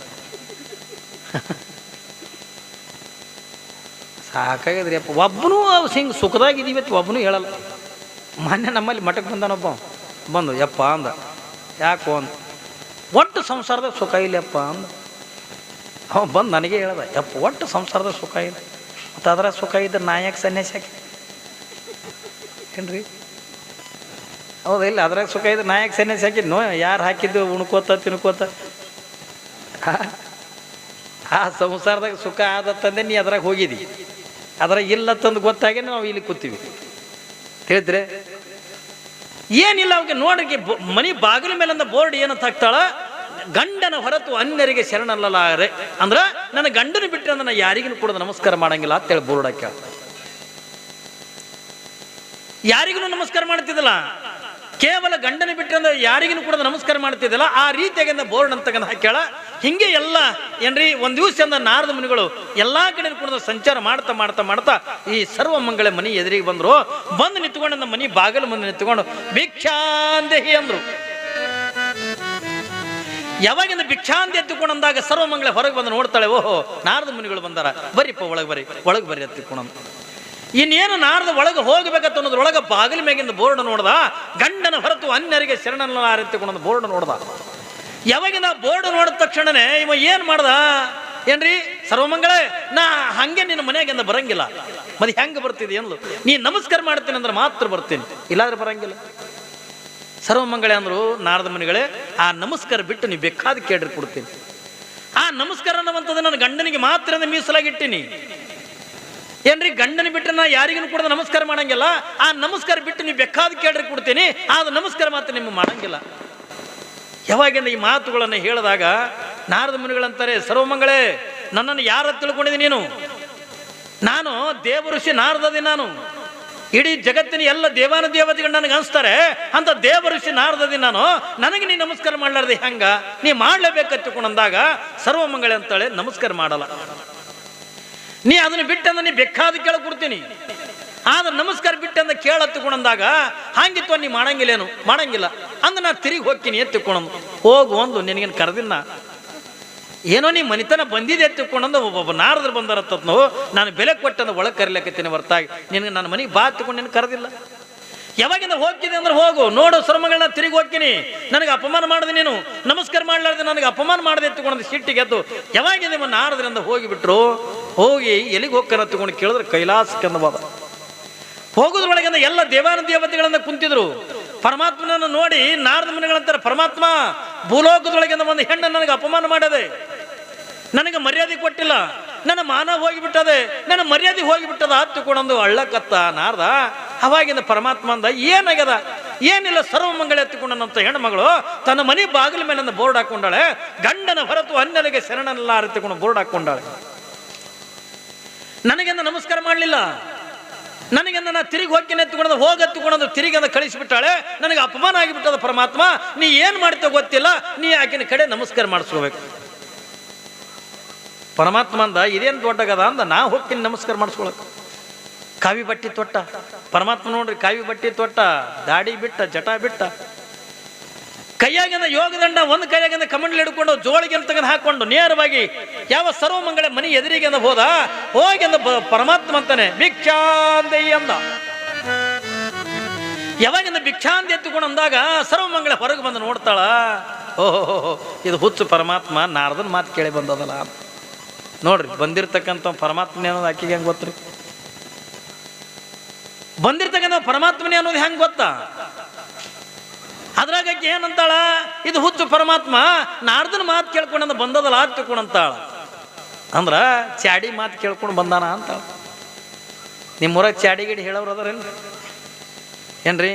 ಸಾಕಾಗಿದ್ರಿ ಅಪ್ಪ. ಒಬ್ಬನೂ ಹಿಂಗೆ ಸುಖದಾಗಿದ್ದೀವಿ ಒಬ್ಬನೂ ಹೇಳಲ್ಲ. ಮೊನ್ನೆ ನಮ್ಮಲ್ಲಿ ಮಠಕ್ಕೆ ಬಂದಾನೊಬ್ಬ ಬಂದು ಯಪ್ಪ ಅಂದ, ಯಾಕೋ ಅಂದ, ಒಟ್ಟು ಸಂಸಾರದಾಗ ಸುಖ ಇಲ್ಲಪ್ಪ ಅಂದ. ಅವ ಬಂದು ನನಗೆ ಹೇಳ್ದ, ಯಪ್ಪ ಒಟ್ಟು ಸಂಸಾರದಾಗ ಸುಖ ಇಲ್ಲ, ಮತ್ತು ಅದರ ಸುಖ ಇದ್ರೆ ನಾ ಯಾಕೆ ಸನ್ಯಾಸಿ ಹಾಕಿ ಏನ್ರಿ? ಹೌದಾ ಇಲ್ಲ, ಅದ್ರಾಗ ಸುಖ ಇದ್ರೆ ನಾ ಯಾಕೆ ಸನ್ಯಾಸಿ ಹಾಕಿದ್ನೋ? ಯಾರು ಹಾಕಿದ್ದು ಉಣ್ಕೋತ ತಿನ್ಕೋತ ಆ ಸಂಸಾರದಾಗ ಸುಖ ಆದತ್ತಂದೆ ನೀ ಅದ್ರಾಗ ಹೋಗಿದಿ, ಅದ್ರಾಗ ಇಲ್ಲ ತಂದು ಗೊತ್ತಾಗಿ ನಾವು ಇಲ್ಲಿ ಕೂತೀವಿ ತಿಳಿದ್ರೆ ಏನಿಲ್ಲ. ಅವಕ್ಕೆ ನೋಡ್ರಿ ಮನಿ ಬಾಗಿಲ ಮೇಲಿಂದ ಬೋರ್ಡ್ ಏನಂತ ಹಾಕ್ತಾಳ, ಗಂಡನ ಹೊರತು ಅನ್ಯರಿಗೆ ಶರಣಲ್ಲಲಾರೆ ಅಂದ್ರ ನನ್ನ ಗಂಡನ ಬಿಟ್ಟರೆ ನನ್ನ ಯಾರಿಗೂ ಕೂಡ ನಮಸ್ಕಾರ ಮಾಡಂಗಿಲ್ಲ ಅಂತೇಳಿ ಬೋರ್ಡ್ ಹಾಕ್ಯಾಳ. ಯಾರಿಗೂ ನಮಸ್ಕಾರ ಮಾಡ್ತಿದ್ದಲ್ಲ, ಕೇವಲ ಗಂಡನ ಬಿಟ್ಟರೆ ಅಂದ್ರೆ ಯಾರಿಗೂ ಕೂಡ ನಮಸ್ಕಾರ ಮಾಡ್ತಿದ್ದಲ್ಲ. ಆ ರೀತಿಯಾಗಿಂದ ಬೋರ್ಡ್ ಅಂತಕ್ಕಂಥ ಹಾಕ್ಯಾಳ. ಹಿಂಗೆ ಎಲ್ಲ ಏನ್ರಿ ಒಂದ್ ದಿವಸ ನಾರದ ಮುನಿಗಳು ಎಲ್ಲಾ ಕಡೆ ಕೂಡ ಸಂಚಾರ ಮಾಡ್ತಾ ಮಾಡ್ತಾ ಮಾಡ್ತಾ ಈ ಸರ್ವ ಮಂಗಳ ಮನಿ ಎದುರಿಗೆ ಬಂದ್ರು. ಬಂದು ನಿಂತ್ಕೊಂಡು ನಮ್ಮ ಮನಿ ಬಾಗಿಲು ಮುಂದೆ ನಿಂತ್ಕೊಂಡು ಭಿಕ್ಷಾಂದೇಹಿ ಅಂದ್ರು. ಯಾವಾಗಿಂದ ಭಿಕ್ಷಾಂತಿ ಎತ್ತಿಕೊಂಡು ಅಂದಾಗ ಸರ್ವ ಮಂಗಳ ಹೊರಗೆ ಬಂದು ನೋಡ್ತಾಳೆ, ಓಹೋ ನಾರದ ಮುನಿಗಳು ಬಂದಾರ, ಬರ್ರಿಪ್ಪ ಒಳಗೆ ಬರ್ರಿ ಎತ್ತಿಕೊಂಡು. ಇನ್ನೇನು ನಾರದ ಒಳಗೆ ಹೋಗ್ಬೇಕತ್ತ ಅನ್ನೋದ್ರೊಳಗೆ ಬಾಗಿಲ ಮೇಗಿಂದ ಬೋರ್ಡ್ ನೋಡ್ದ, ಗಂಡನ ಹೊರತು ಅನ್ಯರಿಗೆ ಶರಣೆತ್ತಿಕೊಂಡು ಬೋರ್ಡ್ ನೋಡ್ದ. ಯಾವಾಗಿಂದ ಬೋರ್ಡ್ ನೋಡಿದ ತಕ್ಷಣನೇ ಇವ ಏನ್ ಮಾಡ್ದ ಏನ್ರಿ, ಸರ್ವಮಂಗಳೇ ನಾ ಹಂಗೆ ನಿನ್ನ ಮನೆಯಾಗಿಂದ ಬರಂಗಿಲ್ಲ, ಮತ್ತೆ ಹೆಂಗ ಬರ್ತಿದಿ ಅಂದ್ಲು. ನೀ ನಮಸ್ಕಾರ ಮಾಡ್ತೀನಿ ಅಂದ್ರೆ ಮಾತ್ರ ಬರ್ತೀನಿ, ಇಲ್ಲಾದ್ರೆ ಬರಂಗಿಲ್ಲ. ಸರ್ವಮಂಗಳೇ ಅಂದ್ರು, ನಾರದ ಮುನಿಗಳೇ ಆ ನಮಸ್ಕಾರ ಬಿಟ್ಟು ನೀವು ಬೇಕಾದ ಕೇಳ್ರಿ ಕೊಡ್ತೀನಿ. ಆ ನಮಸ್ಕಾರ ಅನ್ನುವಂಥದ್ದು ನನ್ನ ಗಂಡನಿಗೆ ಮಾತ್ರ ಮೀಸಲಾಗಿಟ್ಟಿನಿ ಏನ್ರಿ. ಗಂಡನ ಬಿಟ್ಟರೆ ನಾ ಯಾರಿಗೂ ಕೂಡ ನಮಸ್ಕಾರ ಮಾಡಂಗಿಲ್ಲ. ಆ ನಮಸ್ಕಾರ ಬಿಟ್ಟು ನೀವು ಬೇಕಾದ ಕೇಳ್ರಿ ಕೊಡ್ತೀನಿ, ಆದ ನಮಸ್ಕಾರ ಮಾತ್ರ ನಿಮ್ಗೆ ಮಾಡಂಗಿಲ್ಲ. ಯಾವಾಗಿಂದ ಈ ಮಾತುಗಳನ್ನು ಹೇಳಿದಾಗ ನಾರದ ಮುನಿಗಳಂತಾರೆ, ಸರ್ವಮಂಗಳೇ ನನ್ನನ್ನು ಯಾರ ತಿಳ್ಕೊಂಡಿದ್ದೀನಿ ನೀನು? ನಾನು ದೇವಋಷಿ ನಾರದದಿ. ನಾನು ಇಡೀ ಜಗತ್ತಿನ ಎಲ್ಲ ದೇವಾನು ದೇವತೆಗಳು ನನಗೆ ಅನಿಸ್ತಾರೆ, ಅಂತ ದೇವಋಷಿ ನಾರದದಿ ನಾನು. ನನಗೆ ನೀ ನಮಸ್ಕಾರ ಮಾಡ್ಲಾರ್ದೆ ಹೆಂಗ? ನೀ ಮಾಡ್ಲೇಬೇಕಂತಕೊಂಡಂದಾಗ ಸರ್ವಮಂಗಳೇ ಅಂತಾಳೆ, ನಮಸ್ಕಾರ ಮಾಡಲ್ಲ. ನೀ ಅದನ್ನ ಬಿಟ್ಟಂದ ನೀ ಬೇಕಾದ ಕೇಳ ಕೊಡ್ತೀನಿ, ಆದ್ರೆ ನಮಸ್ಕಾರ ಬಿಟ್ಟಂದ ಕೇಳತ್ತಕೊಂಡಂದಾಗ ಹಂಗಿತ್ತು ನೀ ಮಾಡಂಗಿಲ್ಲೇನು? ಮಾಡಂಗಿಲ್ಲ ಅಂದ ನಾ ತಿರುಗಿ ಹೋಗ್ತೀನಿ ಎತ್ತಿಕೊಂಡು. ಹೋಗು ಒಂದು ನಿನಗೇನು ಕರೆದಿನ ಏನೋ ನೀ ಮನಿತನ ಬಂದಿದೆ ಎತ್ತಿಕೊಂಡಂದು ಒಬ್ಬೊಬ್ಬ ನಾರದ್ರು ಬಂದಾರತ್ತೋ ನಾನು ಬೆಲೆ ಕೊಟ್ಟಂದ ಒಳಗೆ ಕರಿಲಿಕ್ಕತ್ತೀನಿ ಹೊರತಾಗಿ ನಿನಗೆ ನನ್ನ ಮನೆಗೆ ಬಾ ಎತ್ತಿಕೊಂಡು ನಿನ್ ಕರೆದಿಲ್ಲ. ಯಾವಾಗಿಂದ ಹೋಗ್ತೀನಿ ಅಂದ್ರೆ ಹೋಗು, ನೋಡು ಸರ್ವಮಂಗಳನ್ನ ತಿರುಗಿ ಹೋಗ್ತೀನಿ. ನನಗೆ ಅಪಮಾನ ಮಾಡಿದೆ, ನೀನು ನಮಸ್ಕಾರ ಮಾಡ್ಲಾರ್ದೆ ನನಗೆ ಅಪಮಾನ ಮಾಡದೆ ಎತ್ತುಕೊಂಡು ಸಿಟ್ಟಿಗೆದ್ದು ಯಾವಾಗಿಂದ ಇವ ನಾರದ್ರಿಂದ ಹೋಗಿಬಿಟ್ರು. ಹೋಗಿ ಎಲ್ಲಿಗೆ ಹೋಗ್ತಾರ ತಗೊಂಡು ಕೇಳಿದ್ರೆ ಕೈಲಾಸಕ್ಕೆ ಅಂದವಾದ. ಹೋಗೋದ್ರೊಳಗಿಂದ ಎಲ್ಲ ದೇವಾನು ದೇವತೆಗಳನ್ನ ಕುಂತಿದ್ರು. ಪರಮಾತ್ಮನನ್ನು ನೋಡಿ ನಾರದ ಮುನಿಗಳಂತಾರೆ, ಪರಮಾತ್ಮ ಭೂಲೋಕದೊಳಗಿಂದ ಒಂದು ಹೆಣ್ಣು ನನಗೆ ಅಪಮಾನ ಮಾಡದೆ, ನನಗೆ ಮರ್ಯಾದೆ ಕೊಟ್ಟಿಲ್ಲ, ನನ್ನ ಮಾನ ಹೋಗಿಬಿಟ್ಟದೆ, ನನ್ನ ಮರ್ಯಾದೆ ಹೋಗಿಬಿಟ್ಟದ ಹತ್ತುಕೊಂಡೊಂದು ಹಳ್ಳಕತ್ತ ನಾರದ. ಅವಾಗಿಂದ ಪರಮಾತ್ಮ ಅಂದ, ಏನಾಗ್ಯದ? ಏನಿಲ್ಲ, ಸರ್ವಮಂಗಳ ಎತ್ತಿಕೊಂಡಂತ ಹೆಣ್ಮಗಳು ತನ್ನ ಮನೆ ಬಾಗಿಲ ಮೇಲಿಂದ ಬೋರ್ಡ್ ಹಾಕೊಂಡಾಳೆ, ಗಂಡನ ಹೊರತು ಅನ್ಯರಿಗೆ ಶರಣನೆಲ್ಲ ಅರಿತುಕೊಂಡು ಬೋರ್ಡ್ ಹಾಕೊಂಡಾಳೆ. ನನಗೆಂದ ನಮಸ್ಕಾರ ಮಾಡಲಿಲ್ಲ, ನನಗೆಂದ ನಾ ತಿರುಗಿ ಹೋಗ್ತೀನಿ ಎತ್ತುಕೊಂಡು ಹೋಗತ್ತುಕೊಂಡು ತಿರುಗಿ ಅಂದ ಕಳಿಸಿಬಿಟ್ಟಾಳೆ. ನನಗೆ ಅಪಮಾನ ಆಗಿಬಿಟ್ಟದ. ಪರಮಾತ್ಮ ನೀ ಏನ್ ಮಾಡ್ತೇವೆ ಗೊತ್ತಿಲ್ಲ, ನೀ ಆಕಿನ ಕಡೆ ನಮಸ್ಕಾರ ಮಾಡಿಸ್ಕೋಬೇಕು. ಪರಮಾತ್ಮ ಅಂದ, ಇದೇನು ದೊಡ್ಡಗದ ಅಂದ, ನಾ ಹೋಗ್ತೀನಿ ನಮಸ್ಕಾರ ಮಾಡಿಸ್ಕೊಳಕ್. ಕಾವಿ ಬಟ್ಟಿ ತೊಟ್ಟ ಪರಮಾತ್ಮ ನೋಡ್ರಿ, ಕಾವಿ ಬಟ್ಟಿ ತೊಟ್ಟ, ದಾಡಿ ಬಿಟ್ಟ, ಜಟ ಬಿಟ್ಟ, ಕೈಯಾಗಿಂದ ಯೋಗದಂಡ ಒಂದು ಕೈಯಾಗಿಂದ ಕಮಂಡ್ಲಿ ಹಿಡ್ಕೊಂಡು ಜೋಳಿಗೆ ತೆಗೆದು ಹಾಕೊಂಡು ನೇರವಾಗಿ ಯಾವ ಸರ್ವಮಂಗಳ ಮನಿ ಎದುರಿಗೆ ಹೋದ. ಹೋಗಿ ಅಂದ ಪರಮಾತ್ಮ ಅಂತಾನೆ, ಭಿಕ್ಷಾಂದೇಹಿ ಅಂದ. ಯಾವಾಗಿಂದ ಭಿಕ್ಷಾಂತಿ ಎತ್ತುಕೊಂಡು ಅಂದಾಗ ಸರ್ವಮಂಗಳ ಹೊರಗೆ ಬಂದು ನೋಡ್ತಾಳ, ಓಹೋ ಇದು ಹುಚ್ಚು ಪರಮಾತ್ಮ ನಾರದನ ಮಾತು ಕೇಳಿ ಬಂದದಲ್ಲ. ನೋಡ್ರಿ ಬಂದಿರ್ತಕ್ಕಂಥ ಪರಮಾತ್ಮನೇ ಅನ್ನೋದು ಆಕಿಗೆ ಹೆಂಗೆ ಗೊತ್ತ್ರಿ? ಬಂದಿರ್ತಕ್ಕಂಥ ಪರಮಾತ್ಮನೇ ಅನ್ನೋದು ಹೆಂಗೆ ಗೊತ್ತಾ? ಅದ್ರಾಗ ಏನಂತಾಳ, ಇದು ಹುಚ್ಚು ಪರಮಾತ್ಮ ನಾರದನ ಮಾತು ಕೇಳ್ಕೊಂಡ ಬಂದದಲ್ಲ ಹತ್ತುಕೊಂಡಂತಾಳ. ಅಂದ್ರ ಚಾಡಿ ಮಾತು ಕೇಳ್ಕೊಂಡು ಬಂದಾನ ಅಂತಾಳ. ನಿಮ್ಮೂರಾಗ ಚಾಡಿಗಿಡಿ ಹೇಳೋರು ಅದಾರಲ್ಲ ಏನ್ರಿ?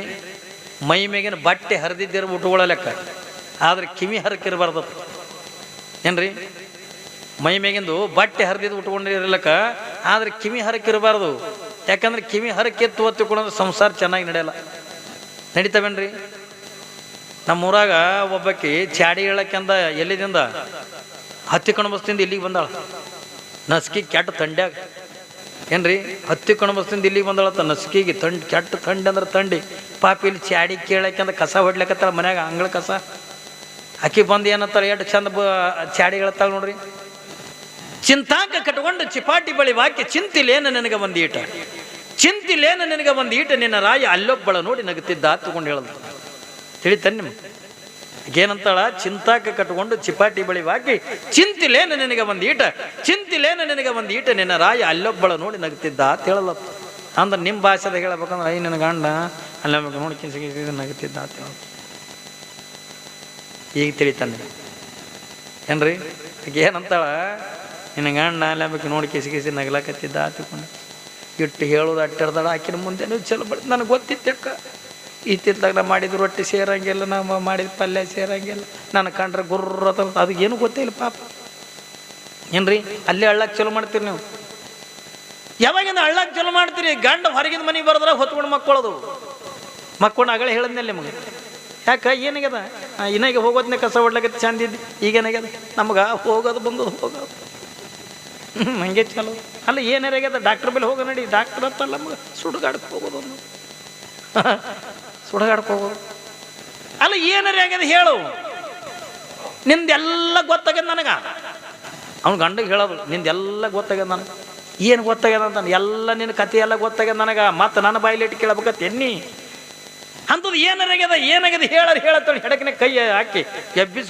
ಮೈ ಮೇಗಿನ ಬಟ್ಟೆ ಹರಿದಿದ್ದಿರೋ ಉಟ್ಕೊಳ್ಳೋ ಲೆಕ್ಕ, ಆದ್ರೆ ಕಿವಿ ಹರಕಿರಬಾರ್ದು ಏನ್ರಿ? ಮೈ ಮೇಗಿಂದು ಬಟ್ಟೆ ಹರಿದಿದ್ದು ಉಟ್ಕೊಂಡಿರಲಕ್ಕ, ಆದ್ರೆ ಕಿವಿ ಹರಕಿರಬಾರ್ದು. ಯಾಕಂದ್ರೆ ಕಿವಿ ಹರಕೆತ್ತು ಹೊತ್ತಿಕೊಳ್ಳೋದು ಸಂಸಾರ ಚೆನ್ನಾಗಿ ನಡೆಯಲ್ಲ. ನಡೀತವೇನ್ರಿ? ನಮ್ಮೂರಾಗ ಒಬ್ಬಾಕಿ ಚಾಡಿ ಹೇಳಕ್ಕೆಂದ ಎಲ್ಲಿದಿಂದ ಹತ್ತಿ ಕಣಬಸ್ತಿಂದ ಇಲ್ಲಿಗೆ ಬಂದಾಳ. ನಸ್ಕಿ ಕೆಟ್ಟ ತಂಡ್ಯಾಗ ಏನ್ರಿ? ಹತ್ತಿ ಕಣಬಸ್ತಿಂದ ಇಲ್ಲಿಗೆ ಬಂದಾಳತ್ತ. ನಸ್ಕಿಗೆ ಕೆಟ್ಟ ತಂಡಿ ಅಂದ್ರೆ ತಂಡಿ. ಪಾಪ ಇಲ್ಲಿ ಚಾಡಿ ಕೇಳಕ್ಕೆಂದ ಕಸ ಹೊಡ್ಲಕತ್ತಾಳ ಮನ್ಯಾಗ, ಅಂಗಳ ಕಸ. ಅಕ್ಕಿ ಬಂದು ಏನತ್ತಾಳ, ಎಷ್ಟು ಚಂದ ಚಾಡಿ ಹೇಳ್ತಾಳ ನೋಡ್ರಿ. ಚಿಂತಾಕ ಕಟ್ಕೊಂಡು ಚಿಪಾಟಿ ಬಳಿ ವಾಕ್ಯ, ಚಿಂತಿಲೇನ ನಿನಗೆ ಒಂದು ಈಟ, ಚಿಂತಿಲೇನ ನಿನಗೆ ಒಂದು ಈಟ, ನಿನ್ನ ರಾಯ ಅಲ್ಲೊಬ್ಬಳ ನೋಡಿ ನಗುತ್ತಿದ್ದ ತಗೊಂಡು ಹೇಳಂತ. ತಿಳಿತಾನೆ ನಿಮ್ಗೆ? ಏನಂತಾಳ? ಚಿಂತಾಕ ಕಟ್ಕೊಂಡು ಚಿಪಾಟಿ ಬಳಿ ವಾಕಿ, ಚಿಂತಿಲೇನ ನಿನಗೆ ಒಂದು ಈಟ, ಚಿಂತಿಲೇನ ನಿನಗೆ ಒಂದು ಈಟ, ನಿನ್ನ ರಾಯ ಅಲ್ಲೊಬ್ಬಳ ನೋಡಿ ನಗುತ್ತಿದ್ದ ಅಂತ ಹೇಳಲ್ಲ. ಅಂದ್ರೆ ನಿಮ್ಮ ಭಾಷೆದಾಗ ಹೇಳ್ಬೇಕಂದ್ರೆ ಐ ನಿನ್ನ ಗಂಡ ಅಲ್ಲೊಬ್ಬ ನೋಡಿ ಕಿಸಿ ನಗುತ್ತಿದ್ದ ಅಂತ ಹೇಳ. ಈಗ ತಿಳಿತಾನೆ ಏನ್ರಿ? ಏನಂತಾಳ? ನಿನ್ನ ಗಂಡ ಅಲ್ಲೊಬ್ಬಕ್ಕೆ ನೋಡಿ ಕಿಸಿ ನಗಲಾಕತ್ತಿದ್ದ ತಿಳ್ಕೊಂಡು ಇಟ್ಟು ಹೇಳೋದು ಅಟ್ಟಿರ್ದಾಳ. ಆಕಿನ ಮುಂದೆ ಚಲೋ ಬಡ ನನಗೆ ಗೊತ್ತಿತ್ತಕ್ಕ, ಇತ್ತಿದ್ದಾಗ ನಾ ಮಾಡಿದ ರೊಟ್ಟಿ ಸೇರಂಗಿಲ್ಲ, ನಾವು ಮಾಡಿದ ಪಲ್ಯ ಸೇರಂಗಿಲ್ಲ, ನಾನು ಕಂಡ್ರೆ ಗುರ್ರದ ಅದು ಏನು ಗೊತ್ತಿಲ್ಲ ಪಾಪ ಏನ್ರಿ? ಅಲ್ಲೇ ಹಳ್ಳಕ್ಕೆ ಚಲೋ ಮಾಡ್ತೀರಿ ನೀವು. ಯಾವಾಗಿಂದ ಹಳ್ಳಕ್ಕೆ ಚಲೋ ಮಾಡ್ತೀರಿ? ಗಂಡ ಹೊರಗಿನ ಮನೆಗೆ ಬರೋದ್ರ ಹೊತ್ಕೊಂಡು ಮಕ್ಕೊಳ್ಳೋದು. ಮಕ್ಕೊಂಡು ಅಗಳ ಹೇಳಿದ್ನಲ್ಲಿ ನಿಮಗೆ. ಯಾಕೆ ಏನಾಗ್ಯದ? ಇನ್ನಾಗೆ ಹೋಗೋದನ್ನೇ ಕಸ ಹೊಡ್ಲಕತ್ತೆ ಚಂದಿದ್ದು. ಈಗೇನಾಗ್ಯದ? ನಮ್ಗೆ ಹೋಗೋದು ಬಂದದು ಹೋಗೋದು ಹಂಗೆ ಚಲೋ ಅಲ್ಲ. ಏನಾರ್ಯಾಗ್ಯದ? ಡಾಕ್ಟ್ರ್ ಬಳಿ ಹೋಗೋ ನಡಿ. ಡಾಕ್ಟ್ರ್ ಅಂತಲ್ಲ ನಮ್ಗೆ ಸುಡುಗಾಡಕ್ಕೆ ಹೋಗೋದು, ಸುಡುಗಾಡಕ್ಕೆ ಹೋಗೋದು ಅಲ್ಲ. ಏನಾರ ಆಗ್ಯದ ಹೇಳು, ನಿಂದೆಲ್ಲ ಗೊತ್ತಾಗ್ಯದ ನನಗ. ಅವ್ನು ಗಂಡಗೆ ಹೇಳೋದು, ನಿಂದೆಲ್ಲ ಗೊತ್ತಾಗ್ಯದ ನನಗೆ. ಏನು ಗೊತ್ತಾಗ್ಯದ ಅಂತ? ಎಲ್ಲ ನಿನ್ನ ಕತೆ ಎಲ್ಲ ಗೊತ್ತಾಗ್ಯದ ನನಗ. ಮತ್ತು ನನ್ನ ಬಾಯಿಲಿಟ್ಟು ಕೇಳಬೇಕತ್ತ ಎನ್ನಿ ಅಂಥದ್ದು. ಏನಾರ್ಯಾಗ್ಯದ ಏನಾಗ್ಯದ ಹೇಳತ್ತೇಳಿ ಹೆಡಕಿನ ಕೈ ಹಾಕಿ ಎಬ್ಬಿಸಿ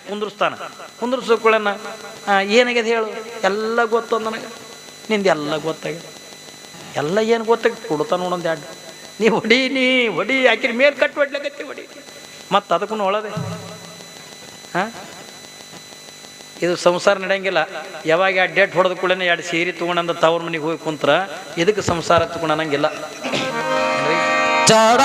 ಕುಂದ್ರಸ್ಕೊಳ್ಳೋಣ. ಏನಾಗ್ಯದ ಹೇಳು, ಎಲ್ಲ ಗೊತ್ತದ ನನಗೆ. ನಿಂದೆಲ್ಲ ಗೊತ್ತಾಗ್ಯದ. ಎಲ್ಲ ಏನು ಗೊತ್ತಾಗ್ಯದ? ಕೊಡ್ತಾ ನೋಡೊಂದು ಎರಡು ನೀ ಹೊಡಿ ಹಾಕಿನ ಮೇಲೆ ಕಟ್ಟಿ ಹೊಡ್ಲಕತ್ತಿ ಹೊಡಿ. ಮತ್ತು ಅದಕ್ಕೂ ಒಳದೆ ಇದು ಸಂಸಾರ ನಡೆಯಂಗಿಲ್ಲ. ಯಾವಾಗ ಎರಡು ಡೇಟ್ ಹೊಡೆದ ಕೂಡ ಎರಡು ಸೀರೆ ತೊಗೊಂಡಂದ ತವ್ರ ಮನೆಗೆ ಹೋಗಿ ಕುಂತ್ರ ಇದಕ್ಕೆ ಸಂಸಾರ ತಗೊಂಡಂಗಿಲ್ಲ. ಜಡ